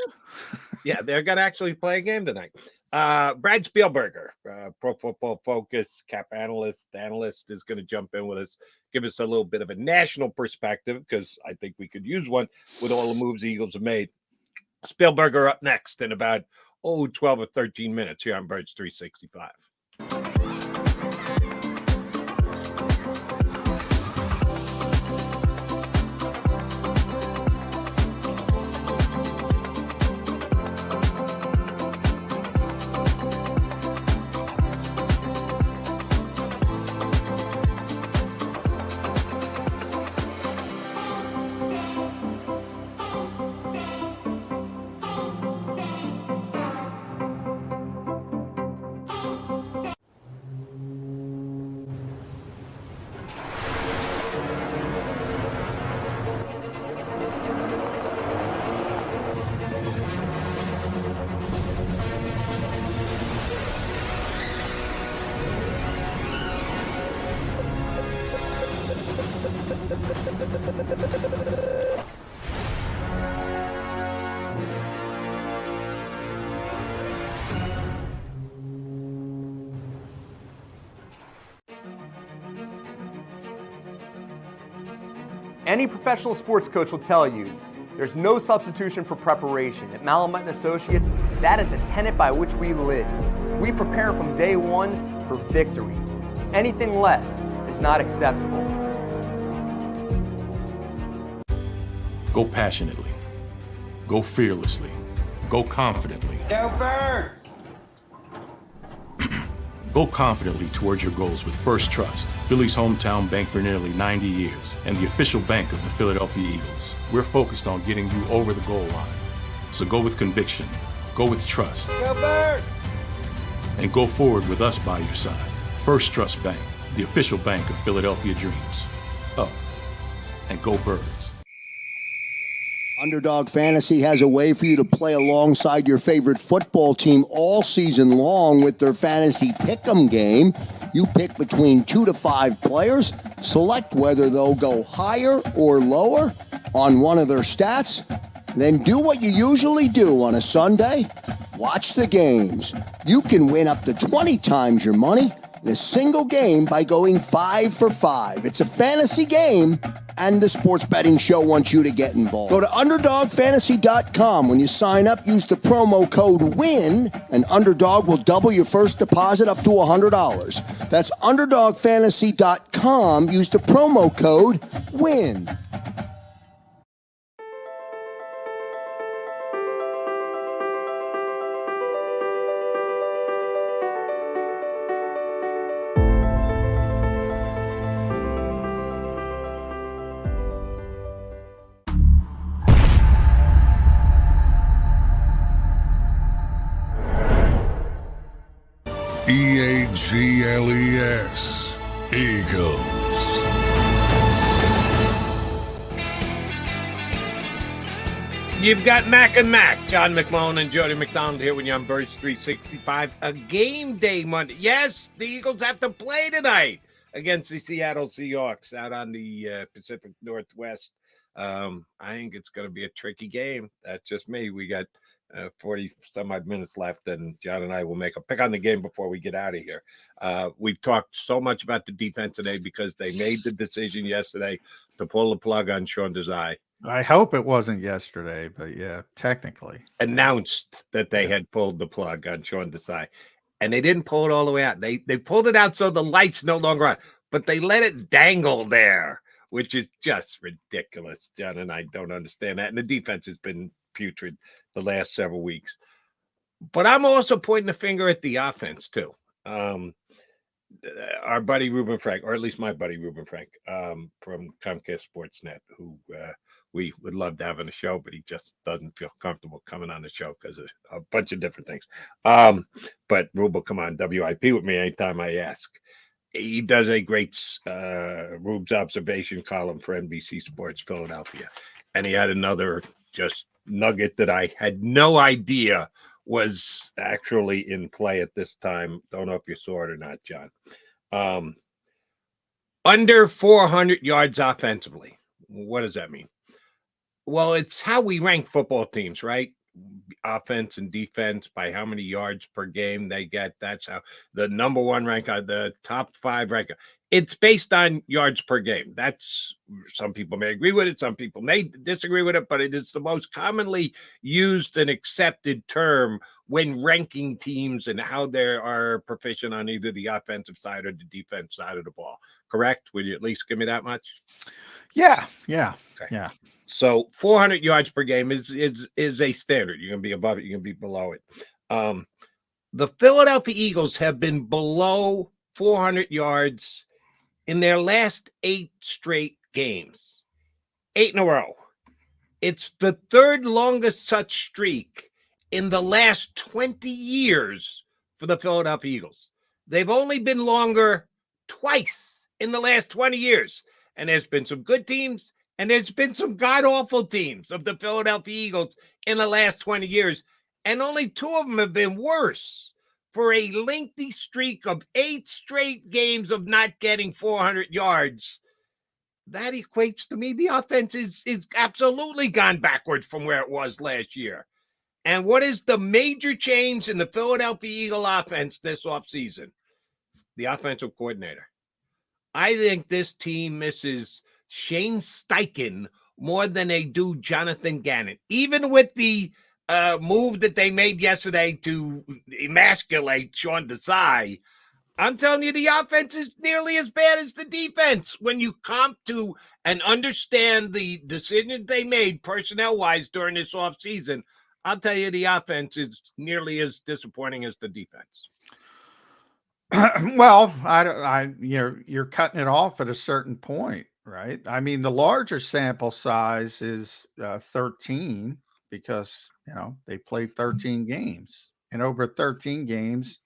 Yeah, they're going to actually play a game tonight. Brad Spielberger, Pro Football Focus, cap analyst is going to jump in with us, give us a little bit of a national perspective, because I think we could use one with all the moves the Eagles have made. Spielberger up next in about 12 or 13 minutes here on Birds 365. Any professional sports coach will tell you there's no substitution for preparation. At Malamut & Associates, that is a tenet by which we live. We prepare from day one for victory. Anything less is not acceptable. Go passionately. Go fearlessly. Go confidently. Go Birds! Go confidently towards your goals with First Trust, Philly's hometown bank for nearly 90 years, and the official bank of the Philadelphia Eagles. We're focused on getting you over the goal line. So go with conviction, go with trust, Go Birds! and go forward with us by your side. First Trust Bank, the official bank of Philadelphia dreams. Up and go Birds. Underdog Fantasy has a way for you to play alongside your favorite football team all season long with their fantasy pick'em game. You pick between 2 to 5 players, select whether they'll go higher or lower on one of their stats, then do what you usually do on a Sunday, watch the games. You can win up to 20 times your money in a single game by going 5 for 5. It's a fantasy game, and the Sports Betting Show wants you to get involved. Go to UnderdogFantasy.com. When you sign up, use the promo code WIN, and Underdog will double your first deposit up to $100. That's UnderdogFantasy.com. Use the promo code WIN. E-A-G-L-E-S. Eagles. You've got Mac and Mac, John McMullen and Jody McDonald here when you're on Birds 365. A game day Monday. Yes, the Eagles have to play tonight against the Seattle Seahawks out on the Pacific Northwest. I think it's going to be a tricky game. That's just me. We got 40 some odd minutes left, and John and I will make a pick on the game before we get out of here. We've talked so much about the defense today because they made the decision yesterday to pull the plug on Sean Desai. I hope it wasn't yesterday, but yeah, technically. Announced that they had pulled the plug on Sean Desai. And they didn't pull it all the way out. They pulled it out so the light's no longer on, but they let it dangle there, which is just ridiculous. John and I don't understand that. And the defense has been putrid the last several weeks. But I'm also pointing the finger at the offense, too. Our buddy Ruben Frank, or at least my buddy Ruben Frank, from Comcast Sportsnet, who we would love to have on the show, but he just doesn't feel comfortable coming on the show because of a bunch of different things. But Rube will come on WIP with me anytime I ask. He does a great Rube's observation column for NBC Sports Philadelphia. And he had another just nugget that I had no idea was actually in play at this time. Don't know if you saw it or not, John. Under 400 yards offensively. What does that mean? Well, it's how we rank football teams, right? Offense and defense by how many yards per game they get. That's how the number one rank, the top 5 rank. It's based on yards per game. That's, some people may agree with it, some people may disagree with it, but it is the most commonly used and accepted term when ranking teams and how they are proficient on either the offensive side or the defense side of the ball. Correct? Would you at least give me that much? Yeah. Okay. Yeah. So 400 yards per game is a standard. You're going to be above it. You're going to be below it. The Philadelphia Eagles have been below 400 yards in their last 8 straight games. 8 in a row. It's the 3rd longest such streak in the last 20 years for the Philadelphia Eagles. They've only been longer twice in the last 20 years. And there's been some good teams, and there's been some god-awful teams of the Philadelphia Eagles in the last 20 years. And only 2 of them have been worse. For a lengthy streak of 8 straight games of not getting 400 yards, that equates to me the offense is absolutely gone backwards from where it was last year. And what is the major change in the Philadelphia Eagle offense this offseason? The offensive coordinator. I think this team misses Shane Steichen more than they do Jonathan Gannon. Even with the move that they made yesterday to emasculate Sean Desai, I'm telling you, the offense is nearly as bad as the defense when you comp to and understand the decisions they made personnel-wise during this offseason. I'll tell you, the offense is nearly as disappointing as the defense. Well, you're cutting it off at a certain point, right? I mean, the larger sample size is 13 because, they played 13 games. And over 13 games,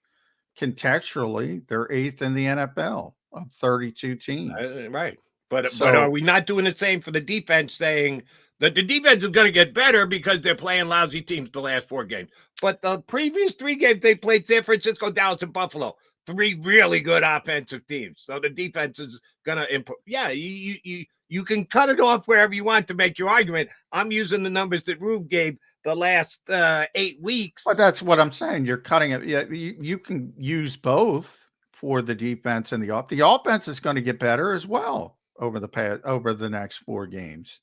contextually, they're 8th in the NFL of 32 teams. Right. But are we not doing the same for the defense, saying that the defense is going to get better because they're playing lousy teams the last 4 games? But the previous 3 games they played, San Francisco, Dallas, and Buffalo, 3 really good offensive teams. So the defense is going to improve. Yeah, you can cut it off wherever you want to make your argument. I'm using the numbers that Rube gave the last 8 weeks. But that's what I'm saying. You're cutting it. Yeah, you can use both for the defense and the offense is going to get better as well over the next 4 games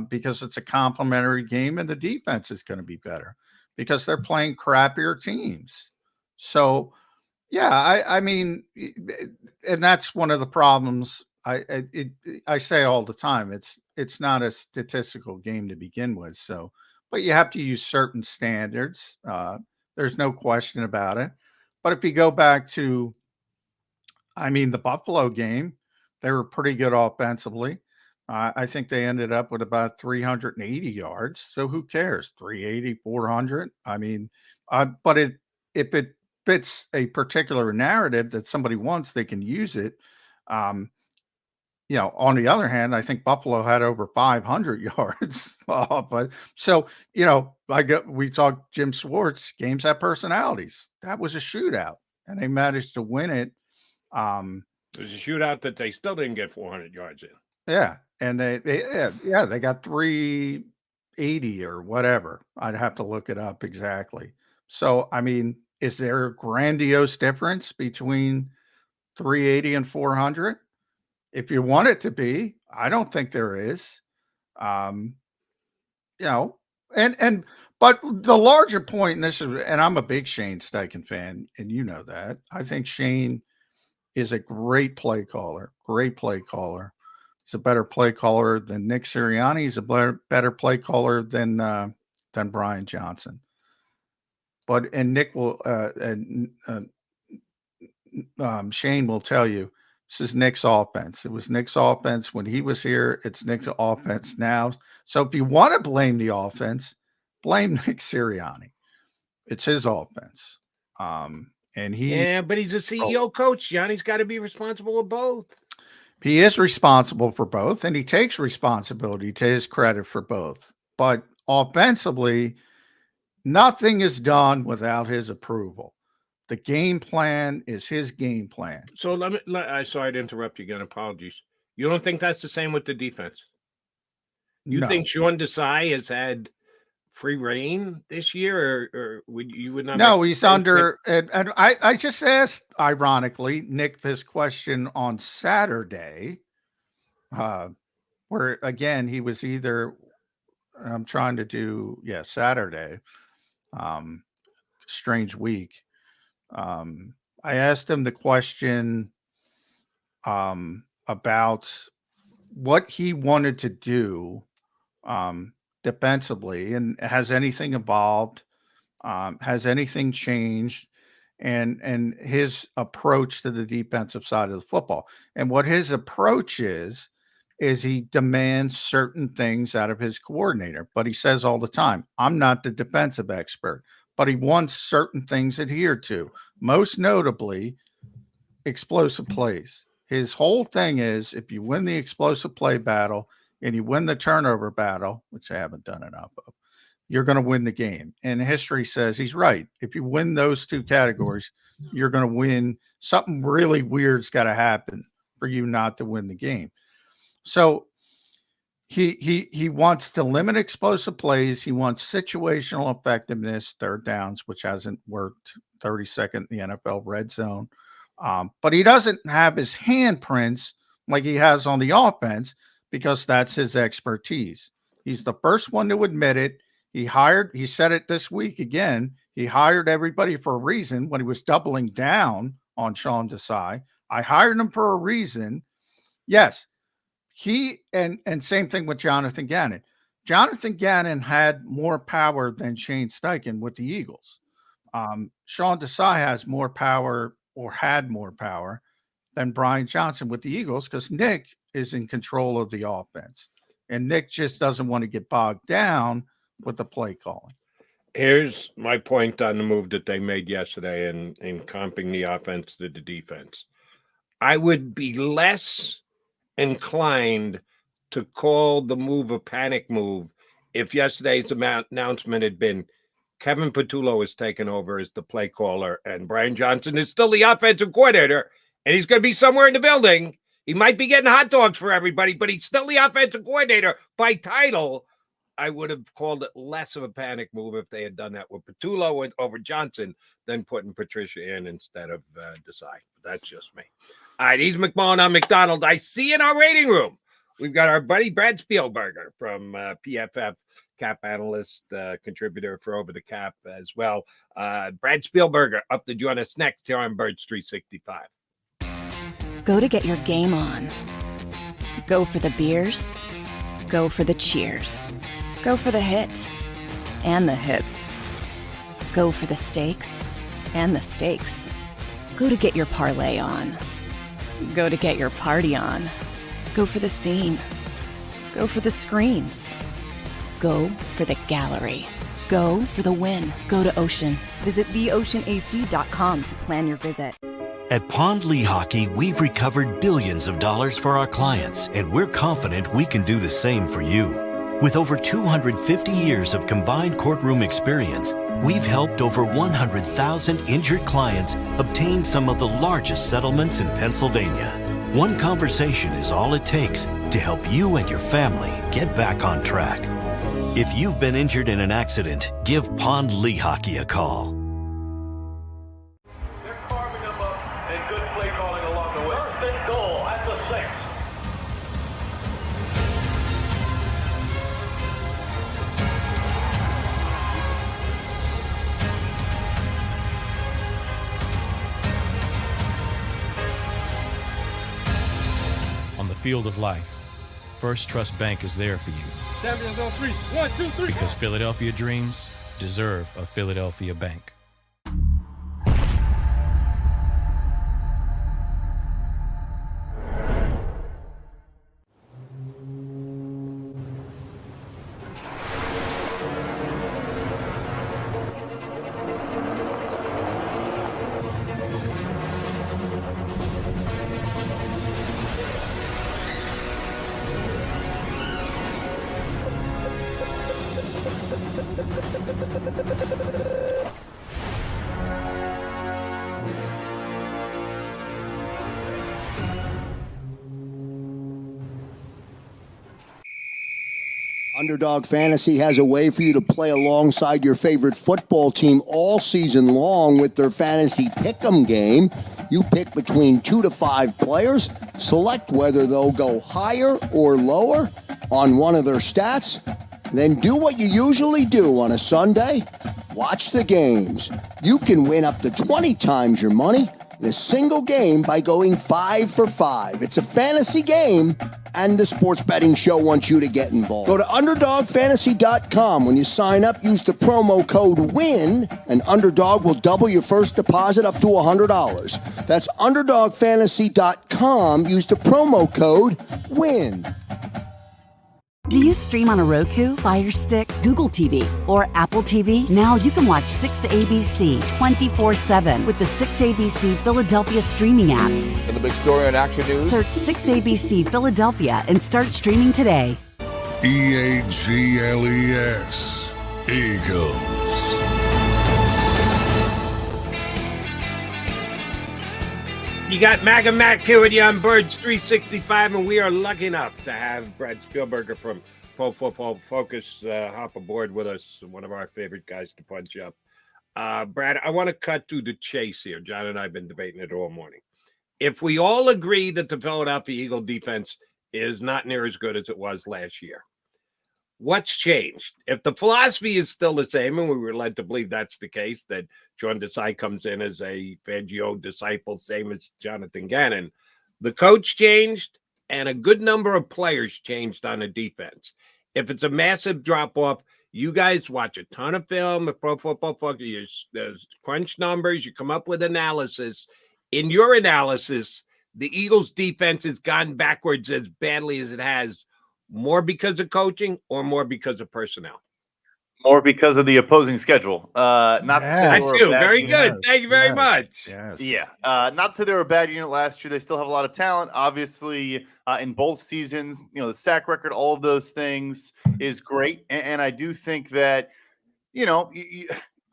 because it's a complementary game and the defense is going to be better because they're playing crappier teams. So, yeah, I mean, and that's one of the problems. I say all the time, it's not a statistical game to begin with. So, but you have to use certain standards. There's no question about it. But if you go back to, the Buffalo game, they were pretty good offensively. I think they ended up with about 380 yards. So who cares? 380, 400. But if it fits a particular narrative that somebody wants, they can use it. On the other hand, I think Buffalo had over 500 yards. But so, we talked Jim Schwartz, games have personalities. That was a shootout, and they managed to win it. It was a shootout that they still didn't get 400 yards in. Yeah. And they got 380 or whatever. I'd have to look it up exactly. So, I mean, is there a grandiose difference between 380 and 400? If you want it to be, I don't think there is. But the larger point, and I'm a big Shane Steichen fan, and you know that. I think Shane is a great play caller. He's a better play caller than Nick Sirianni. He's a better play caller than Brian Johnson. And Nick will Shane will tell you this is Nick's offense. It was Nick's offense when he was here. It's Nick's offense now. So if you want to blame the offense, blame Nick Sirianni. It's his offense. But he's a CEO coach. Yanni's got to be responsible of both. He is responsible for both, and he takes responsibility to his credit for both. But offensively, nothing is done without his approval. The game plan is his game plan. So sorry to interrupt you again. Apologies. You don't think that's the same with the defense? You think Sean Desai has had free reign this year, or you would not? No, he's under. And I just asked, ironically, Nick this question on Saturday, where again he was either. I'm trying to do Saturday. Strange week. I asked him the question about what he wanted to do defensively, and has anything evolved? Has anything changed? And his approach to the defensive side of the football. And what his approach is he demands certain things out of his coordinator. But he says all the time, I'm not the defensive expert. But he wants certain things adhered to, most notably explosive plays. His whole thing is, if you win the explosive play battle and you win the turnover battle, which I haven't done enough of, you're going to win the game. And history says he's right. If you win those two categories, you're going to win. Something really weird's got to happen for you not to win the game. So he wants to limit explosive plays. He wants situational effectiveness, third downs, which hasn't worked, 32nd in the NFL red zone. But he doesn't have his handprints like he has on the offense, because that's his expertise. He's the first one to admit it. He said it this week again, he hired everybody for a reason when he was doubling down on Sean Desai. I hired him for a reason. Yes. He and same thing with Jonathan Gannon. Jonathan Gannon had more power than Shane Steichen with the Eagles. Sean Desai has more power, or had more power, than Brian Johnson with the Eagles, because Nick is in control of the offense. And Nick just doesn't want to get bogged down with the play calling. Here's my point on the move that they made yesterday in comping the offense to the defense. I would be less inclined to call the move a panic move if yesterday's announcement had been Kevin Patullo is taken over as the play caller and Brian Johnson is still the offensive coordinator, and he's going to be somewhere in the building. He might be getting hot dogs for everybody, but he's still the offensive coordinator by title. I would have called it less of a panic move if they had done that with Patullo over Johnson than putting Patricia in instead of Desai. That's just me. All right, he's McMullen on McDonald. I see in our rating room, we've got our buddy Brad Spielberger from PFF, cap analyst, contributor for Over the Cap as well. Brad Spielberger up to join us next here on Birds 365. Go to get your game on. Go for the beers. Go for the cheers. Go for the hit and the hits. Go for the stakes and the stakes. Go to get your parlay on. Go to get your party on. Go for the scene. Go for the screens. Go for the gallery. Go for the win. Go to Ocean. Visit theoceanac.com to plan your visit. At Pond Lehocky, we've recovered billions of dollars for our clients, and we're confident we can do the same for you. With over 250 years of combined courtroom experience, we've helped over 100,000 injured clients obtain some of the largest settlements in Pennsylvania. One conversation is all it takes to help you and your family get back on track. If you've been injured in an accident, give Pond Lehocky a call. They're carving them up, and good play calling along the way. First and goal at the 6. On the field of life, First Trust Bank is there for you. Champions on 3. 1, 2, 3. Because Philadelphia dreams deserve a Philadelphia bank. Underdog Fantasy has a way for you to play alongside your favorite football team all season long with their fantasy pick'em game. You pick between 2 to 5 players, select whether they'll go higher or lower on one of their stats, then do what you usually do on a Sunday, watch the games. You can win up to 20 times your money in a single game by going 5 for 5. It's a fantasy game, and the Sports Betting Show wants you to get involved. Go to UnderdogFantasy.com. When you sign up, use the promo code WIN, and Underdog will double your first deposit up to $100. That's UnderdogFantasy.com. Use the promo code WIN. Do you stream on a Roku, Fire Stick, Google TV, or Apple TV? Now you can watch 6ABC 24/7 with the 6ABC Philadelphia streaming app. And the big story on Action News. Search 6ABC Philadelphia and start streaming today. EAGLES. Eagles. You got Mag and Mac here with you on Birds 365, and we are lucky enough to have Brad Spielberger from Pro Football Focus hop aboard with us, one of our favorite guys to punch up. Brad, I want to cut to the chase here. John and I have been debating it all morning. If we all agree that the Philadelphia Eagle defense is not near as good as it was last year, what's changed? If the philosophy is still the same, and we were led to believe that's the case, that John Desai comes in as a Fangio disciple, same as Jonathan Gannon, the coach changed and a good number of players changed on the defense. If it's a massive drop-off, you guys watch a ton of film at Pro Football Focus, you crunch numbers, you come up with analysis. In your analysis, the Eagles' defense has gone backwards as badly as it has. More because of coaching or more because of personnel? More because of the opposing schedule. Not to say that's you. Very good. Thank you very much. Yes. Yeah. Not to say they were a bad unit last year. They still have a lot of talent. Obviously, in both seasons, the sack record, all of those things is great. And I do think that, I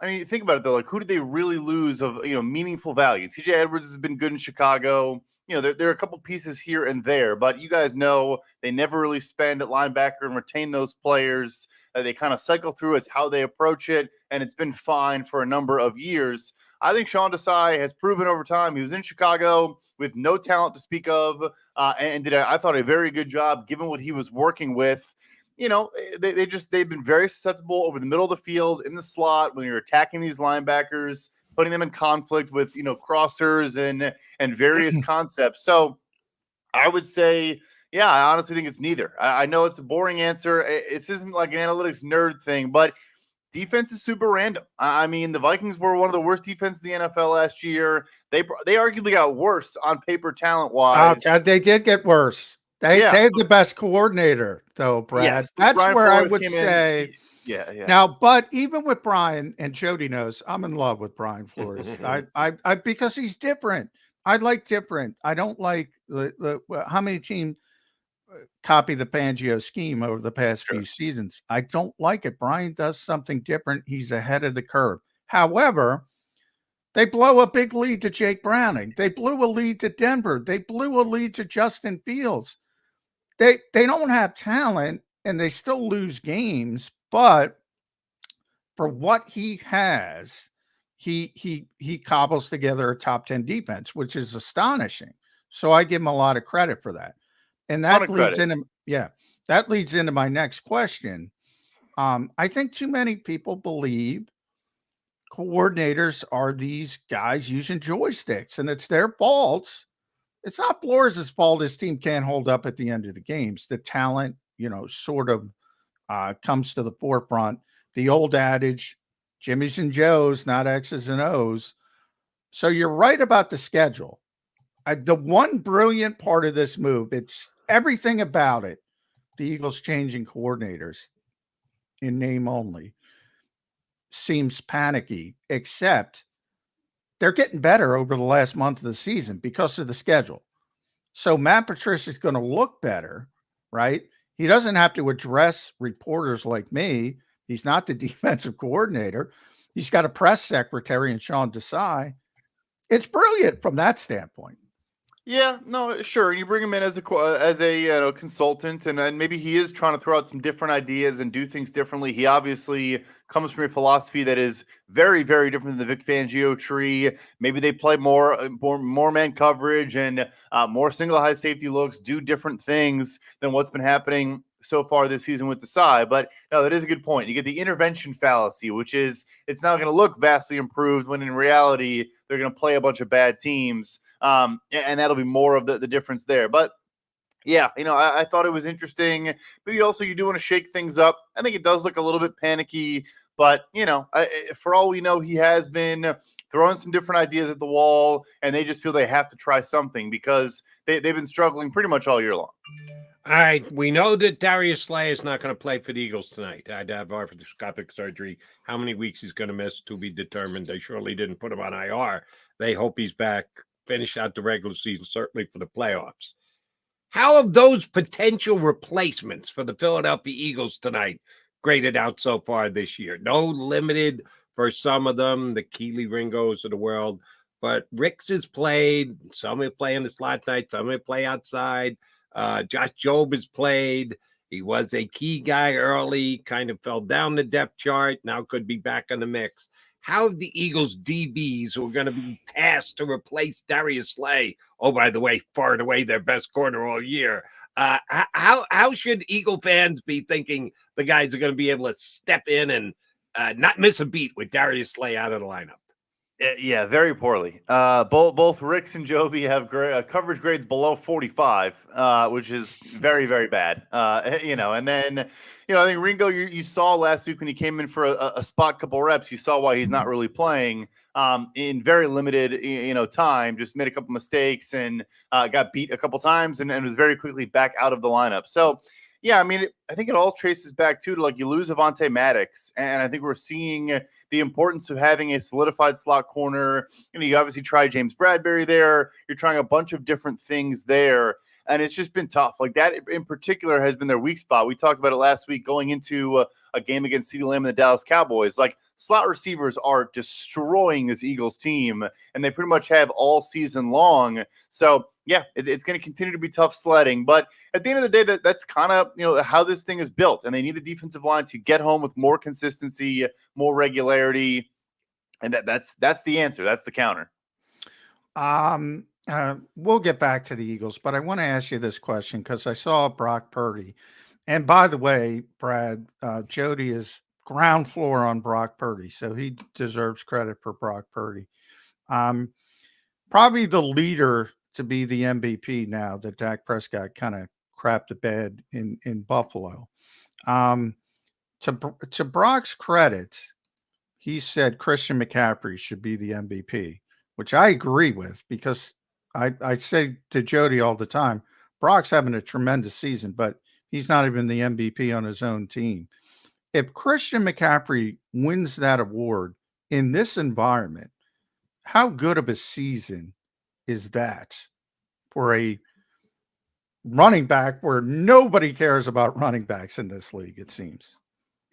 mean, think about it, though. Like, who did they really lose of, meaningful value? TJ Edwards has been good in Chicago. There are a couple pieces here and there, but you guys know they never really spend at linebacker and retain those players. They kind of cycle through. It's how they approach it, and it's been fine for a number of years. I think Sean Desai has proven over time. He was in Chicago with no talent to speak of, and did, I thought, a very good job given what he was working with. They've been very susceptible over the middle of the field in the slot when you're attacking these linebackers, putting them in conflict with, crossers and various concepts. So I would say, yeah, I honestly think it's neither. I know it's a boring answer. This isn't like an analytics nerd thing, but defense is super random. I mean, the Vikings were one of the worst defenses in the NFL last year. They arguably got worse on paper talent-wise. They did get worse. They have the best coordinator, though, Brad. Yes, That's Brian where Flores I would came say. in. Yeah. Now, but even with Brian, and Jody knows, I'm in love with Brian Flores. I because he's different. I like different. I don't like how many teams copy the Fangio scheme over the past few seasons. I don't like it. Brian does something different. He's ahead of the curve. However, they blow a big lead to Jake Browning. They blew a lead to Denver. They blew a lead to Justin Fields. They don't have talent, and they still lose games, but for what he has, he cobbles together a top 10 defense, which is astonishing. So I give him a lot of credit for that. And that leads into my next question. I think too many people believe coordinators are these guys using joysticks, and it's their faults. It's not Flores' fault his team can't hold up at the end of the games. The talent, sort of comes to the forefront. The old adage, Jimmy's and Joe's, not X's and O's. So you're right about the schedule. The one brilliant part of this move, it's everything about it. The Eagles changing coordinators in name only seems panicky, except they're getting better over the last month of the season because of the schedule. So Matt Patricia is going to look better, right? He doesn't have to address reporters like me. He's not the defensive coordinator. He's got a press secretary in Sean Desai. It's brilliant from that standpoint. Yeah, no, sure. You bring him in as a consultant, and maybe he is trying to throw out some different ideas and do things differently. He obviously comes from a philosophy that is very, very different than the Vic Fangio tree. Maybe they play more man coverage and more single high safety looks, do different things than what's been happening so far this season with Desai. But no, that is a good point. You get the intervention fallacy, which is it's now going to look vastly improved when in reality they're going to play a bunch of bad teams. And that'll be more of the difference there. But yeah, I thought it was interesting. Maybe also you do want to shake things up. I think it does look a little bit panicky, but for all we know, he has been throwing some different ideas at the wall, and they just feel they have to try something because they've been struggling pretty much all year long. All right, we know that Darius Slay is not going to play for the Eagles tonight. I'd have arthroscopic surgery. How many weeks he's going to miss to be determined. They surely didn't put him on IR. They hope he's back, finish out the regular season, certainly for the playoffs. How have those potential replacements for the Philadelphia Eagles tonight graded out so far this year? No limited for some of them, the Keely Ringos of the world, but Ricks has played. Some may play in the slot night, some may play outside. Josh Jobe has played. He was a key guy early, kind of fell down the depth chart, now could be back in the mix. How have the Eagles DBs who are going to be tasked to replace Darius Slay, oh, by the way, far and away their best corner all year, how should Eagle fans be thinking the guys are going to be able to step in and not miss a beat with Darius Slay out of the lineup? Yeah, very poorly. Both Ricks and Joby have coverage grades below 45, which is very, very bad. And then, I think Ringo, you saw last week when he came in for a spot couple reps, you saw why he's not really playing in very limited, time, just made a couple mistakes and got beat a couple times and was very quickly back out of the lineup. So, yeah, I think it all traces back to like you lose Avonte Maddox, and I think we're seeing the importance of having a solidified slot corner. You obviously try James Bradbury there. You're trying a bunch of different things there, and it's just been tough. Like that in particular has been their weak spot. We talked about it last week going into a game against CeeDee Lamb and the Dallas Cowboys. Like slot receivers are destroying this Eagles team, and they pretty much have all season long. So yeah, it's going to continue to be tough sledding. But at the end of the day, that's kind of how this thing is built, and they need the defensive line to get home with more consistency, more regularity, and that's the answer. That's the counter. We'll get back to the Eagles, but I want to ask you this question because I saw Brock Purdy, and by the way, Brad, Jody is ground floor on Brock Purdy, so he deserves credit for Brock Purdy. Probably the leader to be the MVP now that Dak Prescott kind of crapped the bed in Buffalo. To Brock's credit, he said Christian McCaffrey should be the MVP, which I agree with because I say to Jody all the time, Brock's having a tremendous season, but he's not even the MVP on his own team. If Christian McCaffrey wins that award in this environment, how good of a season is that for a running back where nobody cares about running backs in this league, it seems?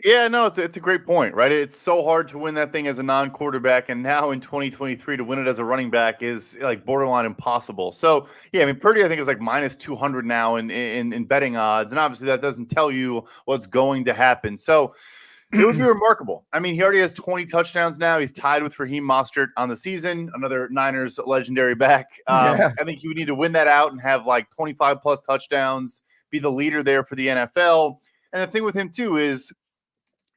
Yeah, no, it's a great point, right? It's so hard to win that thing as a non-quarterback, and now in 2023 to win it as a running back is like borderline impossible. So, yeah, I mean, Purdy, I think is like minus 200 now in betting odds, and obviously that doesn't tell you what's going to happen. So, it would be remarkable. I mean, he already has 20 touchdowns now. He's tied with Raheem Mostert on the season, another Niners legendary back. I think he would need to win that out and have like 25-plus touchdowns, be the leader there for the NFL. And the thing with him, too, is,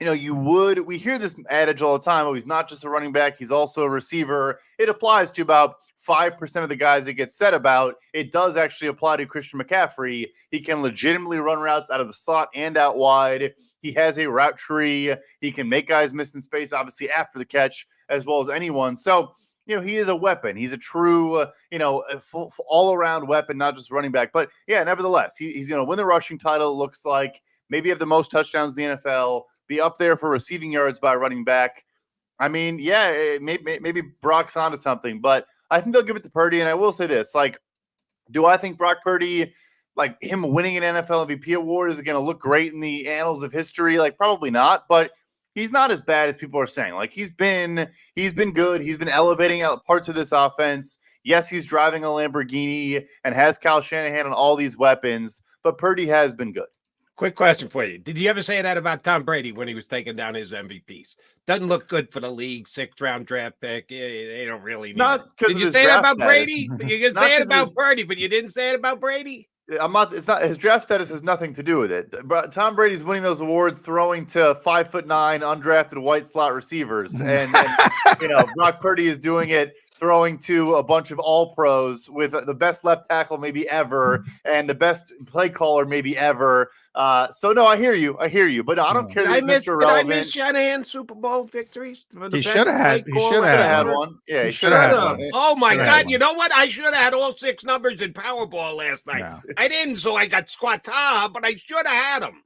we hear this adage all the time, oh, he's not just a running back, he's also a receiver. It applies to about 5% of the guys that get said about. It does actually apply to Christian McCaffrey. He can legitimately run routes out of the slot and out wide. He has a route tree. He can make guys miss in space, obviously, after the catch, as well as anyone. So, he is a weapon. He's a true, a full all-around weapon, not just running back. But, yeah, nevertheless, he's going to win the rushing title, it looks like. Maybe have the most touchdowns in the NFL. Be up there for receiving yards by running back. I mean, yeah, maybe Brock's onto something, but I think they'll give it to Purdy. And I will say this, do I think Brock Purdy, him winning an NFL MVP award is going to look great in the annals of history? Probably not, but he's not as bad as people are saying. He's been good. He's been elevating out parts of this offense. Yes, he's driving a Lamborghini and has Kyle Shanahan and all these weapons, but Purdy has been good. Quick question for you. Did you ever say that about Tom Brady when he was taking down his MVPs? Doesn't look good for the league, 6th-round draft pick. They don't really need Not because Did you say it about Brady? You can say it about Purdy, but you didn't say it about Brady? It's not his draft status has nothing to do with it. But Tom Brady's winning those awards throwing to 5'9" undrafted white slot receivers. And Brock Purdy is doing it throwing to a bunch of all pros with the best left tackle maybe ever and the best play caller maybe ever. So no, I hear you, but I don't care. Did I miss Shanahan's Super Bowl victories? He should have had one. Yeah, he should have had one. Oh my God! You know what? I should have had all 6 numbers in Powerball last night. No. I didn't, so I got squata, but I should have had them.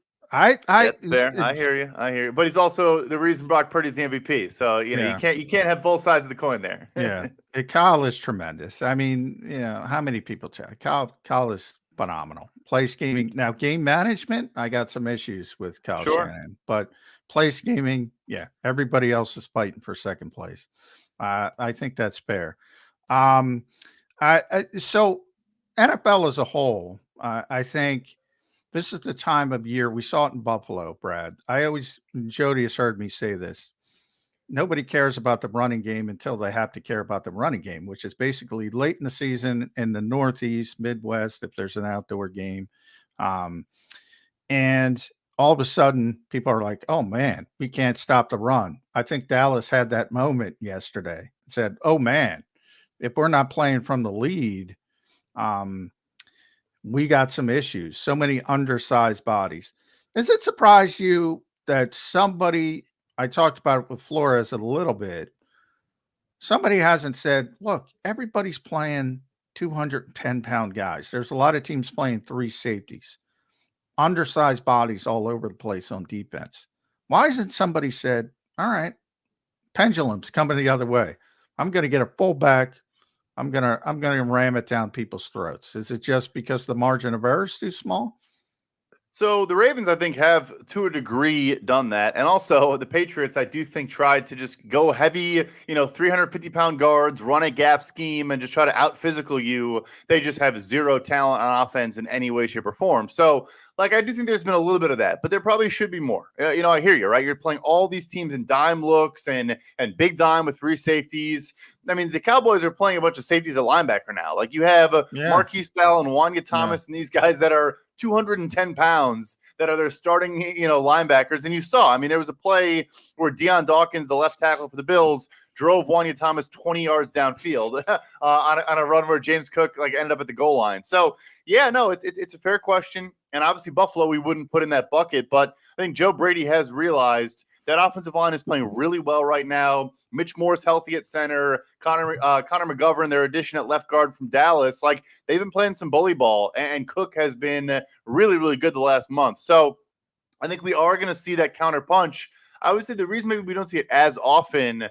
There. I hear you. But he's also the reason Brock Purdy's the MVP. So you can't have both sides of the coin there. Yeah, Kyle is tremendous. I mean, how many people check? Kyle is phenomenal. Place gaming now, game management. I got some issues with Kyle Shanahan, but place gaming, yeah, everybody else is fighting for second place. I think that's fair. So NFL as a whole, I think. This is the time of year. We saw it in Buffalo, Brad. Jody has heard me say this. Nobody cares about the running game until they have to care about the running game, which is basically late in the season in the Northeast, Midwest, if there's an outdoor game. And all of a sudden, people are like, oh, man, we can't stop the run. I think Dallas had that moment yesterday. Said, oh, man, if we're not playing from the lead, we got some issues. So many undersized bodies. Does it surprise you that somebody, I talked about it with Flores a little bit, somebody hasn't said, look, everybody's playing 210-pound guys. There's a lot of teams playing 3 safeties, undersized bodies all over the place on defense. Why hasn't somebody said, all right, pendulum's coming the other way. I'm going to get a fullback. I'm gonna ram it down people's throats. Is it just because the margin of error is too small? So the Ravens, I think, have to a degree done that. And also the Patriots, I do think, tried to just go heavy, 350-pound guards, run a gap scheme, and just try to out-physical you. They just have zero talent on offense in any way, shape, or form. So, I do think there's been a little bit of that, but there probably should be more. I hear you, right? You're playing all these teams in dime looks and big dime with 3 safeties. I mean, the Cowboys are playing a bunch of safeties at linebacker now. You have Marquise Bell and Wanya Thomas and these guys that are 210 pounds that are their starting, linebackers. And you saw, there was a play where Deion Dawkins, the left tackle for the Bills, drove Wanya Thomas 20 yards downfield on a run where James Cook ended up at the goal line. So, yeah, no, it's a fair question. And obviously Buffalo we wouldn't put in that bucket. But I think Joe Brady has realized that offensive line is playing really well right now. Mitch Moore's healthy at center. Connor McGovern, their addition at left guard from Dallas, like they've been playing some bully ball, and Cook has been really, really good the last month. So I think we are going to see that counter punch. I would say the reason maybe we don't see it as often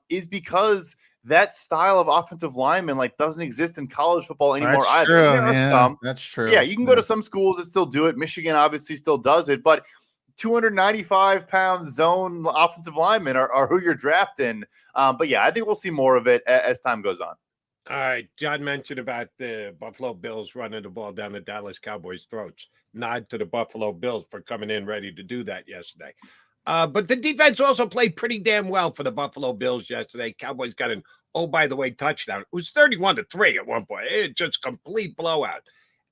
is because that style of offensive lineman like doesn't exist in college football anymore That's either. true. There are some. That's true. Yeah, you can go to some schools that still do it. Michigan obviously still does it, but 295-pound zone offensive linemen are who you're drafting. But yeah, I think we'll see more of it as time goes on. All right. John mentioned about the Buffalo Bills running the ball down the Dallas Cowboys' throats. Nod to the Buffalo Bills for coming in ready to do that yesterday. But the defense also played pretty damn well for the Buffalo Bills yesterday. Cowboys got an, oh, by the way, touchdown. It was 31-3 at one point. It's just complete blowout.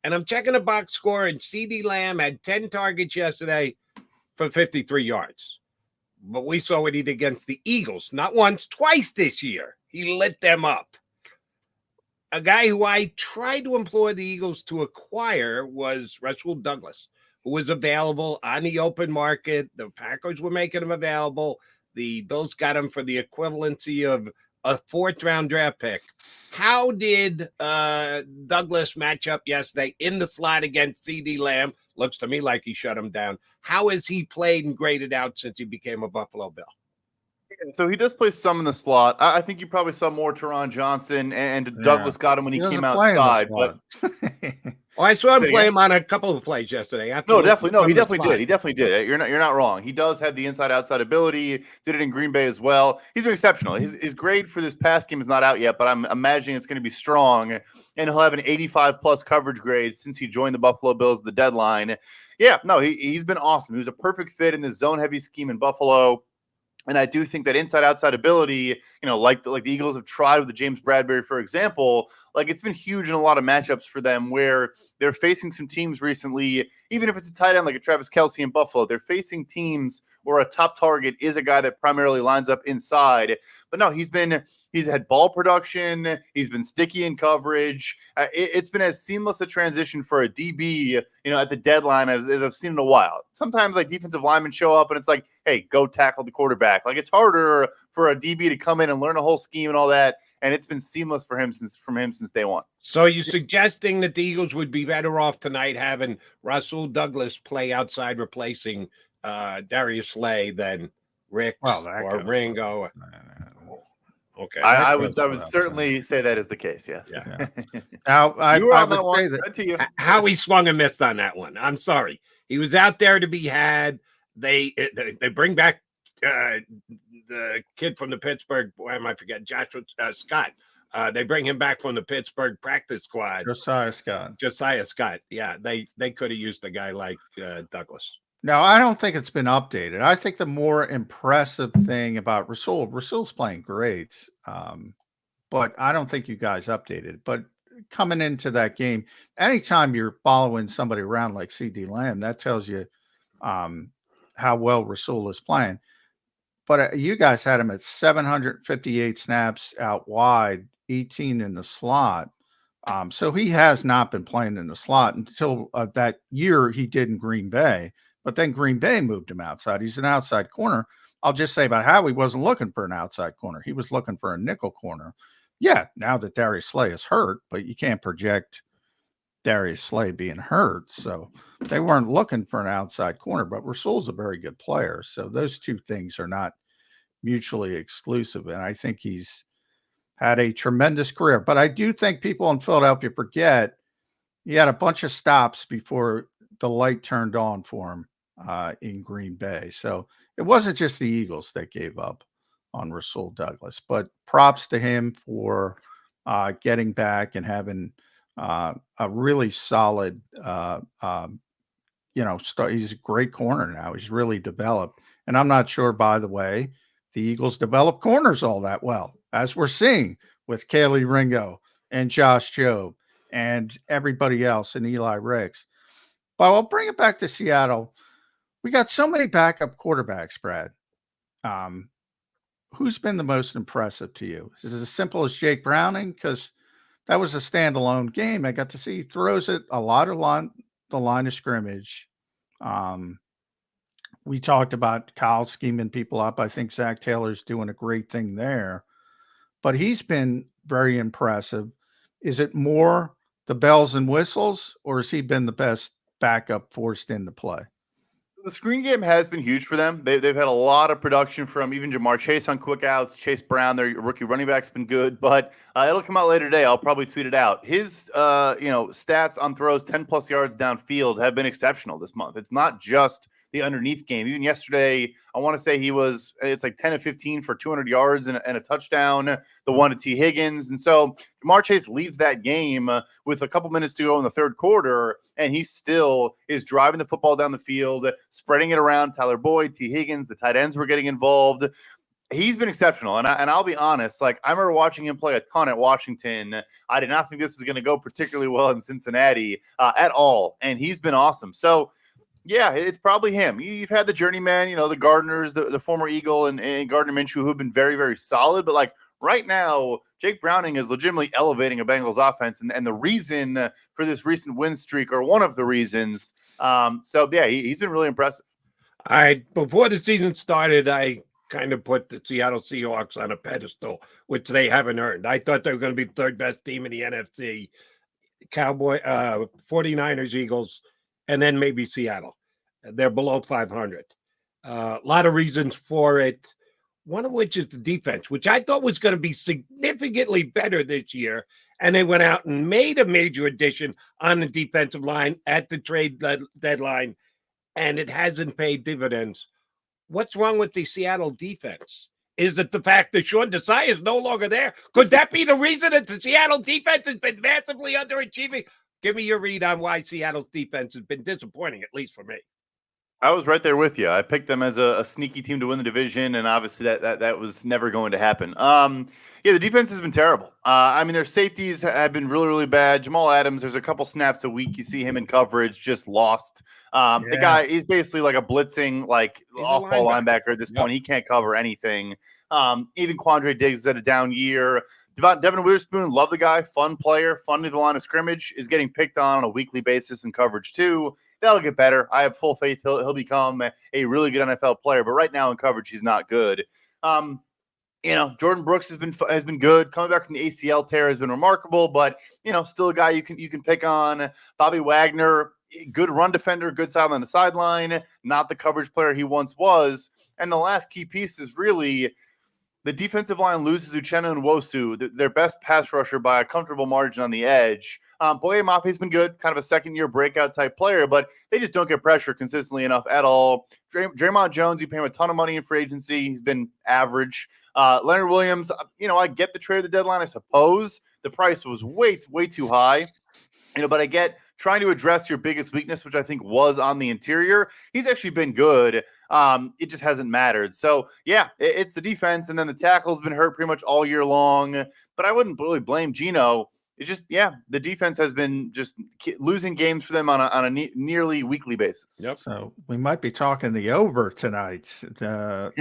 And I'm checking the box score, and CeeDee Lamb had 10 targets yesterday for 53 yards. But we saw what he did against the Eagles. Not once, twice this year. He lit them up. A guy who I tried to implore the Eagles to acquire was Rasul Douglas, who was available on the open market. The Packers were making him available. The Bills got him for the equivalency of a 4th-round draft pick. How did Douglas match up yesterday in the slot against CeeDee Lamb? Looks to me like he shut him down. How has he played and graded out since he became a Buffalo Bill? So he does play some in the slot. I think you probably saw more Teron Johnson, and Douglas got him when he came outside. But I saw him play him on a couple of plays yesterday. No, definitely. No, he definitely did. He definitely did. You're not wrong. He does have the inside-outside ability. Did it in Green Bay as well. He's been exceptional. His grade for this pass game is not out yet, but I'm imagining it's going to be strong, and he'll have an 85-plus coverage grade since he joined the Buffalo Bills at the deadline. Yeah, no, he's been awesome. He was a perfect fit in the zone-heavy scheme in Buffalo. And I do think that inside-outside ability, like the Eagles have tried with the James Bradbury, for example, like it's been huge in a lot of matchups for them where they're facing some teams recently, even if it's a tight end like a Travis Kelce in Buffalo, they're facing teams where a top target is a guy that primarily lines up inside. But no, he's had ball production. He's been sticky in coverage. It's been as seamless a transition for a DB, at the deadline as I've seen in a while. Sometimes like defensive linemen show up and it's like, hey, go tackle the quarterback. Like it's harder for a DB to come in and learn a whole scheme and all that. And it's been seamless for him since day one. So you're suggesting that the Eagles would be better off tonight having Rasul Douglas play outside, replacing Darius Slay than Rick or Ringo? Okay, I would certainly say that is the case. Yes. Yeah. Now I would say that to you. How he swung and missed on that one. I'm sorry. He was out there to be had. They bring back the kid from the Pittsburgh. Why am I forgetting? Joshua Scott. They bring him back from the Pittsburgh practice squad. Josiah Scott. Yeah, they could have used a guy like Douglas. No, I don't think it's been updated. I think the more impressive thing about Rasul's playing great, but I don't think you guys updated. But coming into that game, anytime you're following somebody around like CeeDee Lamb, that tells you how well Rasul is playing. But you guys had him at 758 snaps out wide, 18 in the slot. So he has not been playing in the slot until that year he did in Green Bay. But then Green Bay moved him outside. He's an outside corner. I'll just say about how he wasn't looking for an outside corner. He was looking for a nickel corner. Yeah, now that Darius Slay is hurt, but you can't project Darius Slay being hurt. So they weren't looking for an outside corner, but Rasul's a very good player. So those two things are not mutually exclusive. And I think he's had a tremendous career. But I do think people in Philadelphia forget he had a bunch of stops before the light turned on for him in Green Bay. So it wasn't just the Eagles that gave up on Rasul Douglas, but props to him for getting back and having a really solid, start. He's a great corner now. He's really developed. And I'm not sure, by the way, the Eagles develop corners all that well, as we're seeing with Kaylee Ringo and Josh Jobe and everybody else and Eli Ricks. But I'll bring it back to Seattle. We got so many backup quarterbacks, Brad. Who's been the most impressive to you? Is it as simple as Jake Browning? Because that was a standalone game. I got to see he throws it a lot of the line of scrimmage. we talked about Kyle scheming people up. I think Zach Taylor's doing a great thing there, but he's been very impressive. Is it more the bells and whistles, or has he been the best backup forced into play? The screen game has been huge for them. They've had a lot of production from even Jamar Chase on quick outs. Chase Brown, their rookie running back's been good, but it'll come out later today. I'll probably tweet it out. His stats on throws 10+ yards downfield have been exceptional this month. It's not just the underneath game. Even yesterday, I want to say it's like 10 of 15 for 200 yards and a touchdown, the one to T. Higgins. And so Jamar Chase leaves that game with a couple minutes to go in the third quarter, and he still is driving the football down the field, spreading it around. Tyler Boyd, T. Higgins, the tight ends were getting involved. He's been exceptional, and I'll be honest. Like, I remember watching him play a ton at Washington. I did not think this was going to go particularly well in Cincinnati at all, and he's been awesome. So, yeah, it's probably him. You've had the journeyman, the Gardners, the former Eagle, and Gardner Minshew, who've been very, very solid. But, like, right now, Jake Browning is legitimately elevating a Bengals offense, and the reason for this recent win streak, or one of the reasons. He's been really impressive. Before the season started, I kind of put the Seattle Seahawks on a pedestal, which they haven't earned. I thought they were going to be the third best team in the NFC. 49ers, Eagles, and then maybe Seattle. They're below 500. A lot of reasons for it, one of which is the defense, which I thought was going to be significantly better this year. And they went out and made a major addition on the defensive line at the trade deadline, and it hasn't paid dividends. What's wrong with the Seattle defense? Is it the fact that Sean Desai is no longer there? Could that be the reason that the Seattle defense has been massively underachieving? Give me your read on why Seattle's defense has been disappointing, at least for me. I was right there with you. I picked them as a sneaky team to win the division, and obviously that was never going to happen. The defense has been terrible. Their safeties have been really, really bad. Jamal Adams, there's a couple snaps a week you see him in coverage, just lost. The guy is basically like a blitzing, off-ball linebacker at this point. He can't cover anything. Even Quandre Diggs is at a down year. Devin Witherspoon, love the guy, fun player, fun to the line of scrimmage, is getting picked on a weekly basis in coverage too. That'll get better. I have full faith he'll become a really good NFL player, but right now in coverage he's not good. Jordan Brooks has been good. Coming back from the ACL tear has been remarkable, but still a guy you can pick on. Bobby Wagner, good run defender, good side on the sideline, not the coverage player he once was. And the last key piece is really the defensive line loses Uchenna and Nwosu, their best pass rusher, by a comfortable margin on the edge. Boye Mafi's been good, kind of a second-year breakout type player, but they just don't get pressure consistently enough at all. Draymond Jones, you pay him a ton of money in free agency. He's been average. Leonard Williams, I get the trade at the deadline, I suppose. The price was way too high. But I get trying to address your biggest weakness, which I think was on the interior. He's actually been good. It just hasn't mattered. So, it's the defense, and then the tackle's been hurt pretty much all year long. But I wouldn't really blame Geno. It's just, the defense has been just losing games for them on a nearly weekly basis. Yep. So we might be talking the over tonight.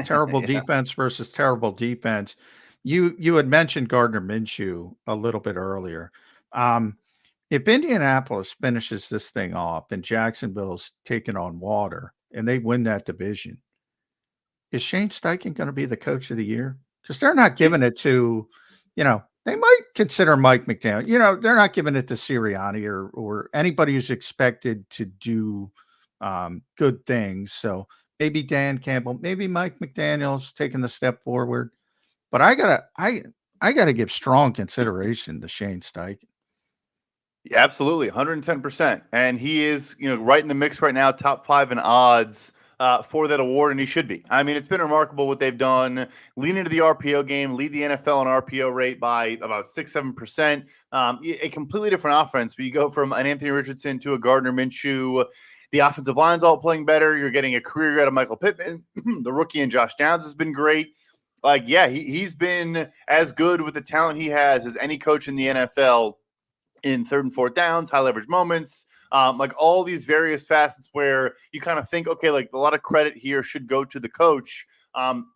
Terrible defense versus terrible defense. You had mentioned Gardner Minshew a little bit earlier. If Indianapolis finishes this thing off and Jacksonville's taking on water and they win that division, is Shane Steichen going to be the coach of the year? Because they're not giving it to, they might consider Mike McDaniel. They're not giving it to Sirianni or anybody who's expected to do good things. So maybe Dan Campbell, maybe Mike McDaniel's taking the step forward. But I gotta give strong consideration to Shane Steichen. Yeah, absolutely, 110%. And he is, right in the mix right now, top 5 in odds for that award, and he should be. It's been remarkable what they've done. Lean into the RPO game, lead the NFL in RPO rate by about 6-7%. A completely different offense, but you go from an Anthony Richardson to a Gardner Minshew. The offensive line's all playing better. You're getting a career out of Michael Pittman. The rookie and Josh Downs has been great. He's been as good with the talent he has as any coach in the NFL in third and fourth downs, high leverage moments, all these various facets where you kind of think, okay, a lot of credit here should go to the coach.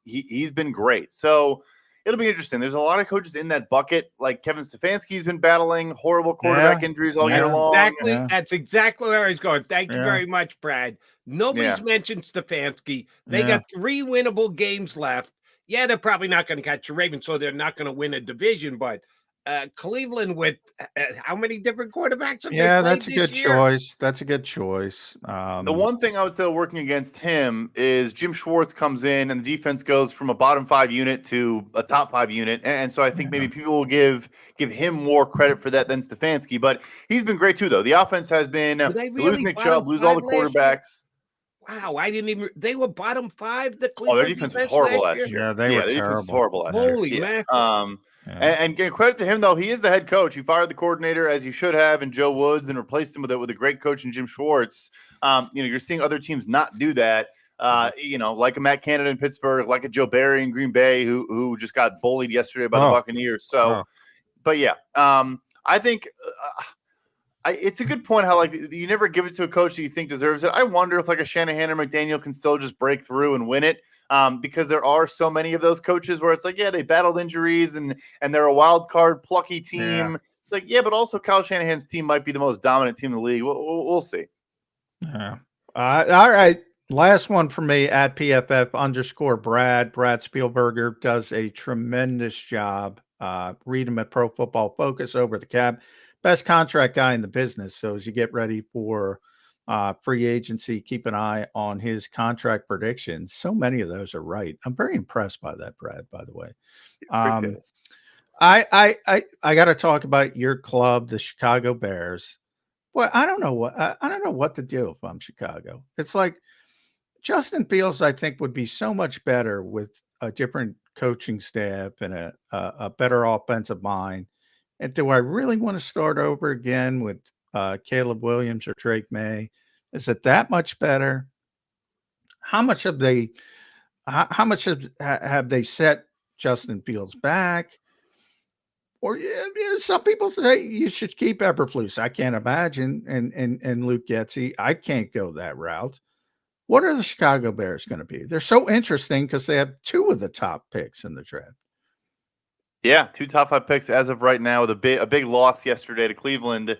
He's been great. So, it'll be interesting. There's a lot of coaches in that bucket. Like Kevin Stefanski's been battling horrible quarterback injuries all year long. Exactly. That's exactly where I was going. Thank you very much, Brad. Nobody's mentioned Stefanski. They got 3 winnable games left. Yeah, they're probably not going to catch the Ravens, so they're not going to win a division. But Cleveland with how many different quarterbacks have they played that's a this good year? choice. That's a good choice. The one thing I would say working against him is Jim Schwartz comes in and the defense goes from a bottom 5 unit to a top 5 unit. And so I think maybe people will give him more credit for that than Stefanski. But he's been great too, though. The offense has been lose Nick Chubb, lose all the quarterbacks. Wow, I didn't even. They were bottom 5. The Cleveland their defense was horrible last year. Yeah, they were their terrible. defense was horrible last Holy year. mackerel. And give credit to him, though. He is the head coach. He fired the coordinator, as he should have, in Joe Woods, and replaced him with a great coach in Jim Schwartz. You're seeing other teams not do that. Like a Matt Canada in Pittsburgh, like a Joe Barry in Green Bay, who just got bullied yesterday by the Buccaneers. So, but yeah, I think it's a good point how like you never give it to a coach that you think deserves it. I wonder if like a Shanahan or McDaniel can still just break through and win it. Because there are so many of those coaches where it's like, they battled injuries and they're a wild card plucky team. Yeah. It's like, but also Kyle Shanahan's team might be the most dominant team in the league. We'll see. Yeah. All right. Last one for me at PFF_Brad. Brad Spielberger does a tremendous job. Read him at Pro Football Focus over the cap. Best contract guy in the business. So as you get ready for free agency, keep an eye on his contract predictions. So many of those are right. I'm very impressed by that, Brad, by the way. I got to talk about your club, the Chicago Bears. Well, I don't know what to do if I'm Chicago. It's like Justin Fields, I think, would be so much better with a different coaching staff and a better offensive mind. And do I really want to start over again with Caleb Williams or Drake May? Is it that much better? How much have they set Justin Fields back? Or some people say you should keep Eberflus. I can't imagine, and Luke Getsy. I can't go that route. What are the Chicago Bears going to be? They're so interesting because they have 2 of the top picks in the draft. Yeah, 2 top 5 picks as of right now with a big loss yesterday to Cleveland.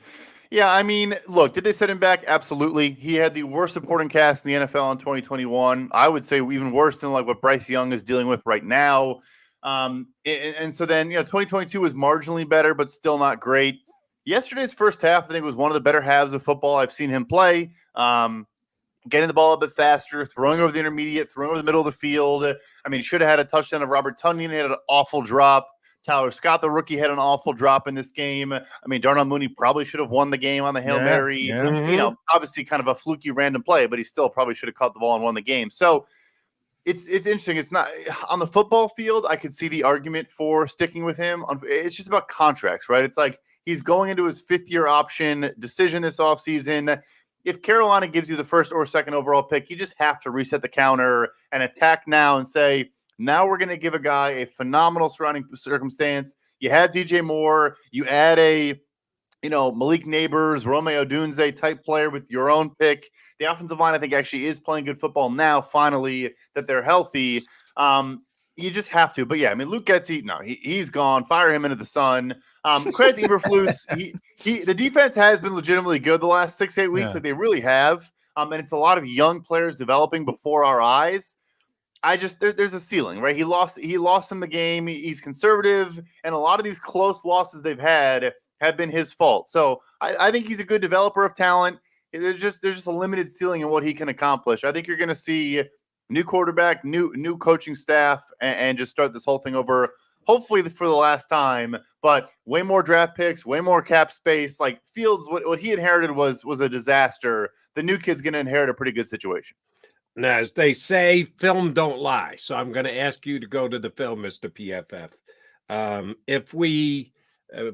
Yeah, I mean, look, did they set him back? Absolutely. He had the worst supporting cast in the NFL in 2021. I would say even worse than like what Bryce Young is dealing with right now. And so then, 2022 was marginally better, but still not great. Yesterday's first half, I think, was one of the better halves of football I've seen him play. Getting the ball a bit faster, throwing over the intermediate, throwing over the middle of the field. I mean, he should have had a touchdown of Robert Tonyan. He had an awful drop. Tyler Scott, the rookie, had an awful drop in this game. I mean, Darnell Mooney probably should have won the game on the Hail Mary. Obviously kind of a fluky random play, but he still probably should have caught the ball and won the game. So it's interesting. It's not on the football field. I could see the argument for sticking with him. It's just about contracts, right? It's like he's going into his 5th-year option decision this offseason. If Carolina gives you the 1st or 2nd overall pick, you just have to reset the counter and attack now and say, now we're going to give a guy a phenomenal surrounding circumstance. You had DJ Moore. You add a, Malik Neighbors, Romeo Odunze type player with your own pick. The offensive line, I think, actually is playing good football now, finally, that they're healthy. You just have to. But, yeah, I mean, Luke Getsy, no, he's gone. Fire him into the sun. Credit to Eberflus. The defense has been legitimately good the last 6-8 weeks. Yeah. Like they really have. And it's a lot of young players developing before our eyes. There's a ceiling, right? He lost in the game. He's conservative, and a lot of these close losses they've had have been his fault. So I think he's a good developer of talent. There's just a limited ceiling in what he can accomplish. I think you're going to see new quarterback, new coaching staff, and just start this whole thing over, hopefully for the last time. But way more draft picks, way more cap space. Like Fields, what he inherited was a disaster. The new kid's going to inherit a pretty good situation. Now, as they say, film don't lie. So I'm going to ask you to go to the film, Mr. PFF. If we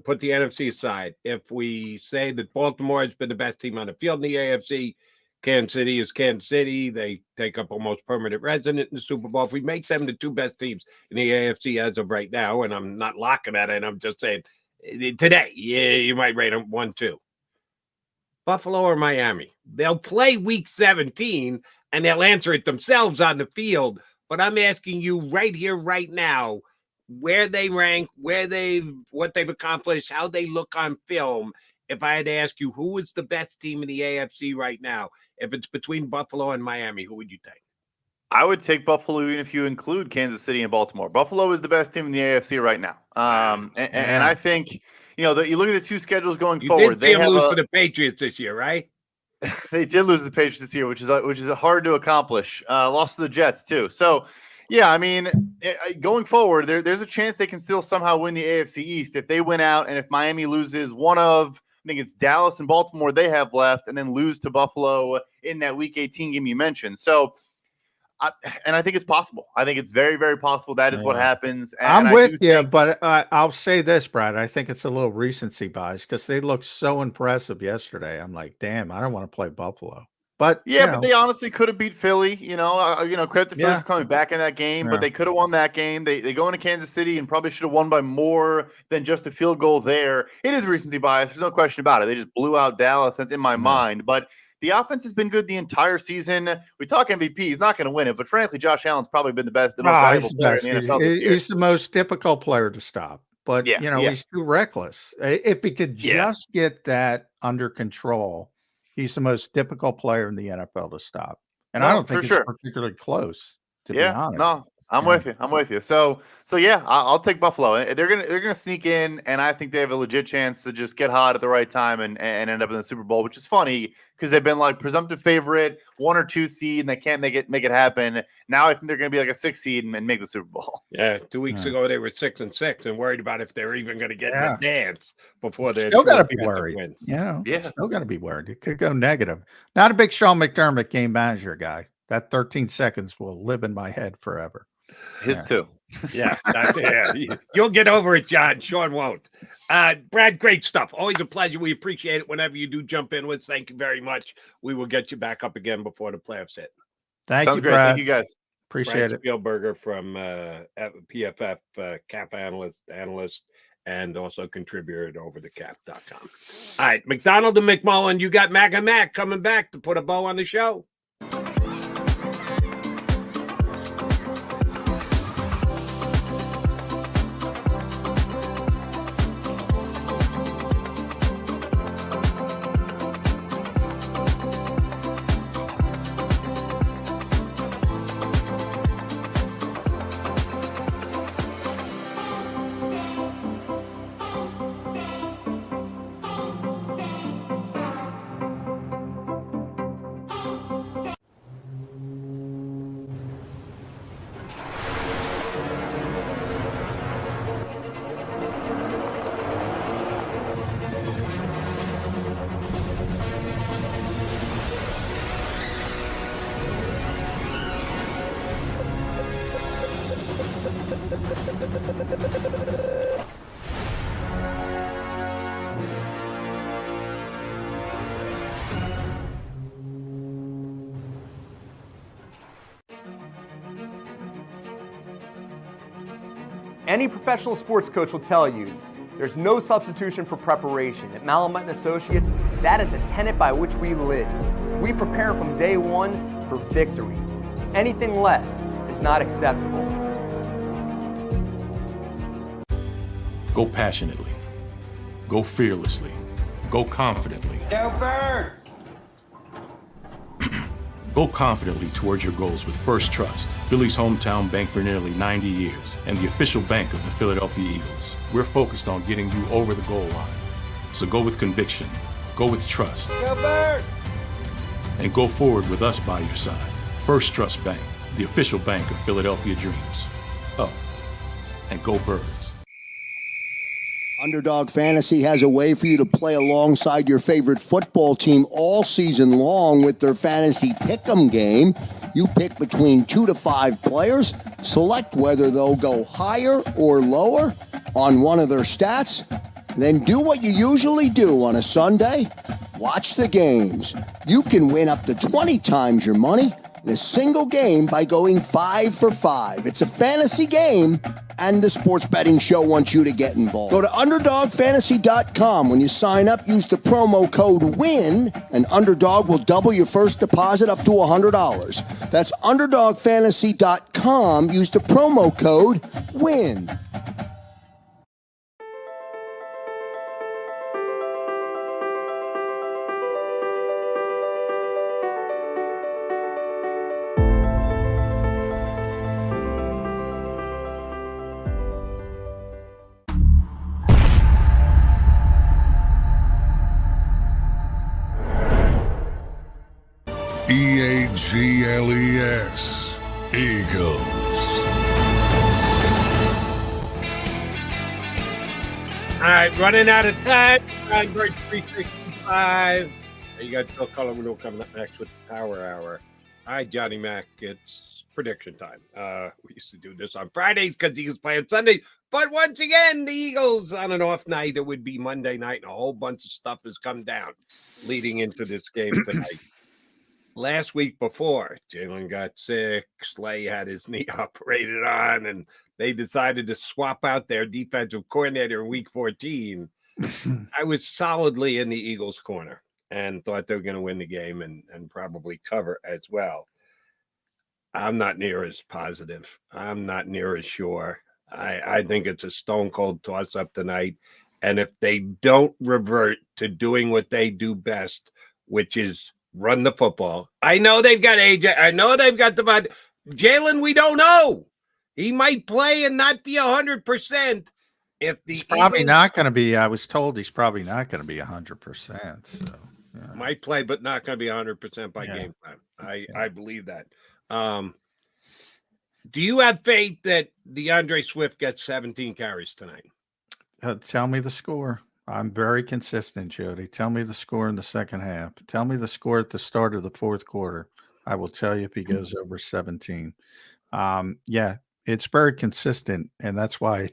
put the NFC aside, if we say that Baltimore has been the best team on the field in the AFC, Kansas City is Kansas City. They take up almost permanent resident in the Super Bowl. If we make them the 2 best teams in the AFC as of right now, and I'm not locking at it, I'm just saying today, you might rate them 1-2. Buffalo or Miami? They'll play week 17 and they'll answer it themselves on the field. But I'm asking you right here, right now, where they rank, what they've accomplished, how they look on film. If I had to ask you who is the best team in the AFC right now, if it's between Buffalo and Miami, who would you take? I would take Buffalo even if you include Kansas City and Baltimore. Buffalo is the best team in the AFC right now. And I think, you know, that you look at the two schedules going forward. Did see them lose to the Patriots this year, right? They did lose to the Patriots this year, which is hard to accomplish. Lost to the Jets too. So, yeah, I mean, going forward, there's a chance they can still somehow win the AFC East if they win out, and if Miami loses one of, I think it's Dallas and Baltimore they have left, and then lose to Buffalo in that Week 18 game you mentioned. So, I think it's possible. I think it's very, very possible that is what happens. And I'm with you, but I'll say this, Brad. I think it's a little recency bias because they looked so impressive yesterday. I'm like, damn, I don't want to play Buffalo. But but they honestly could have beat Philly. Credit to Philly for coming back in that game, but they could have won that game. They go into Kansas City and probably should have won by more than just a field goal there. It is recency bias. There's no question about it. They just blew out Dallas. That's in my mind. But the offense has been good the entire season. We talk MVP. He's not going to win it, but frankly, Josh Allen's probably been the most valuable player in the NFL this year. He's the most difficult player to stop. But, he's too reckless. If he could just get that under control, he's the most difficult player in the NFL to stop. And I don't think it's particularly close, to be honest. No, I'm with you. I'm with you. So yeah, I'll take Buffalo. They're gonna sneak in, and I think they have a legit chance to just get hot at the right time and end up in the Super Bowl, which is funny because they've been like presumptive favorite, 1 or 2 seed, and they can't make it happen. Now I think they're gonna be like a 6 seed and make the Super Bowl. Yeah, 2 weeks ago they were 6-6 and worried about if they're even gonna get in the dance before they're still gotta be worried. Still gotta be worried. It could go negative. Not a big Sean McDermott game manager guy. That 13 seconds will live in my head forever. His too. Yeah. You'll get over it, John. Sean won't. Brad, great stuff. Always a pleasure. We appreciate it whenever you do jump in with us. Thank you very much. We will get you back up again before the playoffs hit. Thank you, great. Brad. Thank you, guys. Appreciate it. Spielberger from PFF Cap analyst, and also contributor at overthecap.com. All right, McDonald and McMullen, you got Mac and Mac coming back to put a bow on the show. Any professional sports coach will tell you there's no substitution for preparation. At McMullen Associates, that is a tenet by which we live. We prepare from day one for victory. Anything less is not acceptable. Go passionately. Go fearlessly. Go confidently. Go Birds! Go confidently towards your goals with First Trust, Philly's hometown bank for nearly 90 years and the official bank of the Philadelphia Eagles. We're focused on getting you over the goal line. So go with conviction, go with trust, Go Birds! and go forward with us by your side. First Trust Bank, the official bank of Philadelphia dreams. Oh, and go Birds. Underdog Fantasy has a way for you to play alongside your favorite football team all season long with their fantasy pick'em game. You pick between 2 to 5 players, select whether they'll go higher or lower on one of their stats, then do what you usually do on a Sunday. Watch the games. You can win up to 20 times your money in a single game by going 5 for 5. It's a fantasy game, and the sports betting show wants you to get involved. Go to UnderdogFantasy.com. When you sign up, use the promo code WIN, and Underdog will double your first deposit up to $100. That's UnderdogFantasy.com. Use the promo code WIN. EAGLES, Eagles. All right, running out of time. Bird 365. You got Phil Cullen coming up next with the Power Hour. All right, Johnny Mac, it's prediction time. We used to do this on Fridays because Eagles play on Sundays. But once again, the Eagles on an off night, it would be Monday night, and a whole bunch of stuff has come down leading into this game tonight. Last week before, Jalen got sick, Slay had his knee operated on, and they decided to swap out their defensive coordinator in week 14. I was solidly in the Eagles' corner and thought they were going to win the game and probably cover as well. I'm not near as positive. I'm not near as sure. I think it's a stone-cold toss-up tonight. And if they don't revert to doing what they do best, which is run the football. I know they've got AJ. I know they've got the Jalen. We don't know. He might play and not be 100%. If the he's probably not going to be. I was told he's probably not going to be 100%. So yeah. Might play, but not going to be 100% by game time. I believe that. Do you have faith that DeAndre Swift gets 17 carries tonight? Tell me the score. I'm very consistent, Jody. Tell me the score in the second half. Tell me the score at the start of the fourth quarter. I will tell you if he goes over 17. Yeah, it's very consistent, and that's why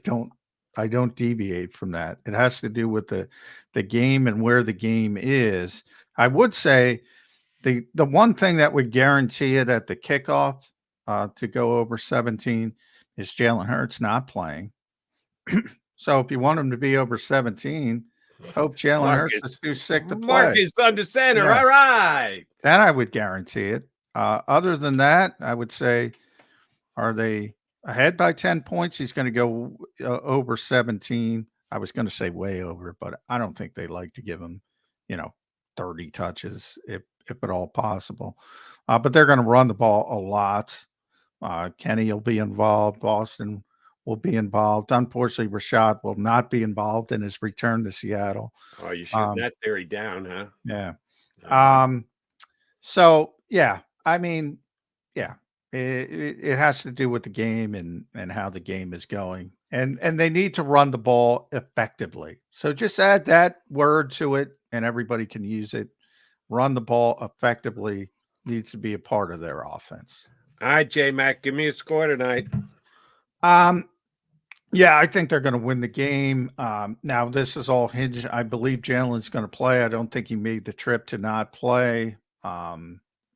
I don't deviate from that. It has to do with the game and where the game is. I would say the one thing that would guarantee it at the kickoff to go over 17 is Jalen Hurts not playing. So if you want him to be over 17, hope Jalen Hurts is too sick to play. Marcus under center. Yeah. All right. That I would guarantee it. Other than that, I would say, are they ahead by 10 points? He's going to go over 17. I was going to say way over, but I don't think they like to give him, 30 touches if at all possible. But they're going to run the ball a lot. Kenny will be involved. Boston will be involved. Unfortunately, Rashad will not be involved in his return to Seattle. Oh, you shut that theory down, huh? Yeah. So yeah, I mean, yeah, it has to do with the game and how the game is going, and they need to run the ball effectively. So just add that word to it, and everybody can use it. Run the ball effectively needs to be a part of their offense. All right, J-Mac, give me a score tonight. Yeah, I think they're going to win the game. Now, this is all hinged. I believe Jalen's going to play. I don't think he made the trip to not play.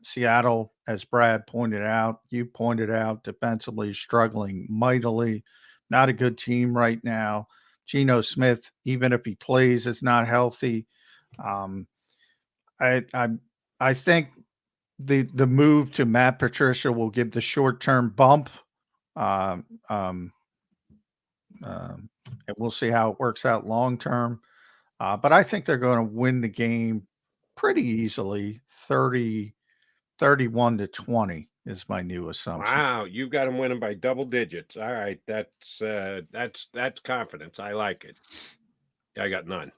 Seattle, as Brad pointed out, you pointed out, defensively struggling mightily. Not a good team right now. Geno Smith, even if he plays, is not healthy. I think the move to Matt Patricia will give the short-term bump. And we'll see how it works out long term. But I think they're going to win the game pretty easily. 31-20 is my new assumption. Wow, you've got them winning by double digits. All right, that's confidence. I like it. I got none.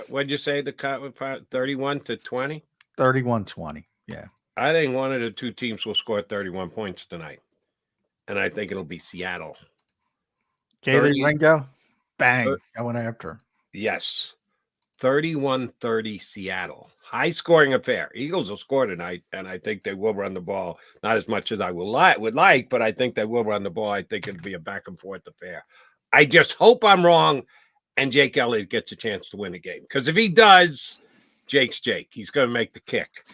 What'd you say? The cut 31-20? 31-20. Yeah. I think one of the two teams will score 31 points tonight, and I think it'll be Seattle. Kaylee Ringo, bang, going after him. Yes. 31-30 Seattle. High-scoring affair. Eagles will score tonight, and I think they will run the ball. Not as much as I would like, but I think they will run the ball. I think it'll be a back-and-forth affair. I just hope I'm wrong, and Jake Elliott gets a chance to win a game. Because if he does, Jake's Jake. He's going to make the kick.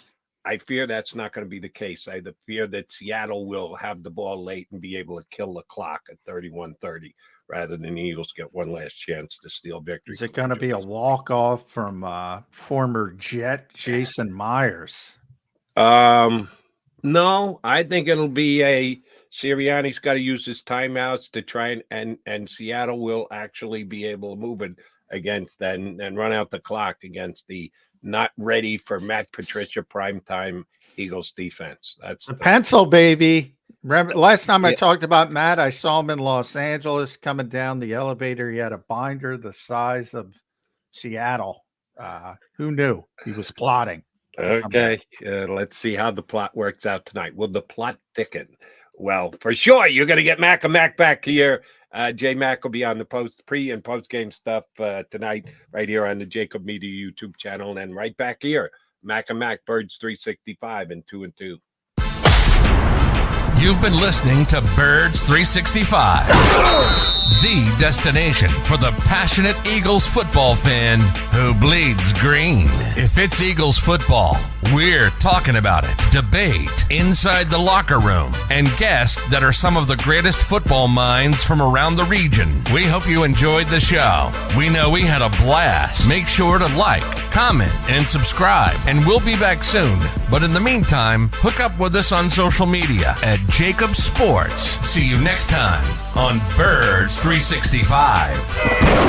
I fear that's not going to be the case. I fear that Seattle will have the ball late and be able to kill the clock at 31-30 rather than the Eagles get one last chance to steal victory. Is it going to be a walk-off from former Jet Jason Myers? No, I think it'll be Sirianni's got to use his timeouts to try and Seattle will actually be able to move it against and run out the clock against the not ready for Matt Patricia primetime Eagles defense. That's the pencil, baby. Remember last time I talked about Matt, I saw him in Los Angeles coming down the elevator. He had a binder the size of Seattle. Who knew he was plotting? Okay, let's see how the plot works out tonight. Will the plot thicken? Well, for sure, you're going to get Mac and Mac back here. J Mac will be on the pre and post game stuff tonight, right here on the JAKIB Media YouTube channel, and right back here, Mac and Mac Birds 365 and 2 and 2. You've been listening to Birds 365, the destination for the passionate Eagles football fan who bleeds green. If it's Eagles football, we're talking about it. Debate inside the locker room and guests that are some of the greatest football minds from around the region. We hope you enjoyed the show. We know we had a blast. Make sure to like, comment, and subscribe, and we'll be back soon. But in the meantime, hook up with us on social media at JAKIB Sports. See you next time on Birds 365.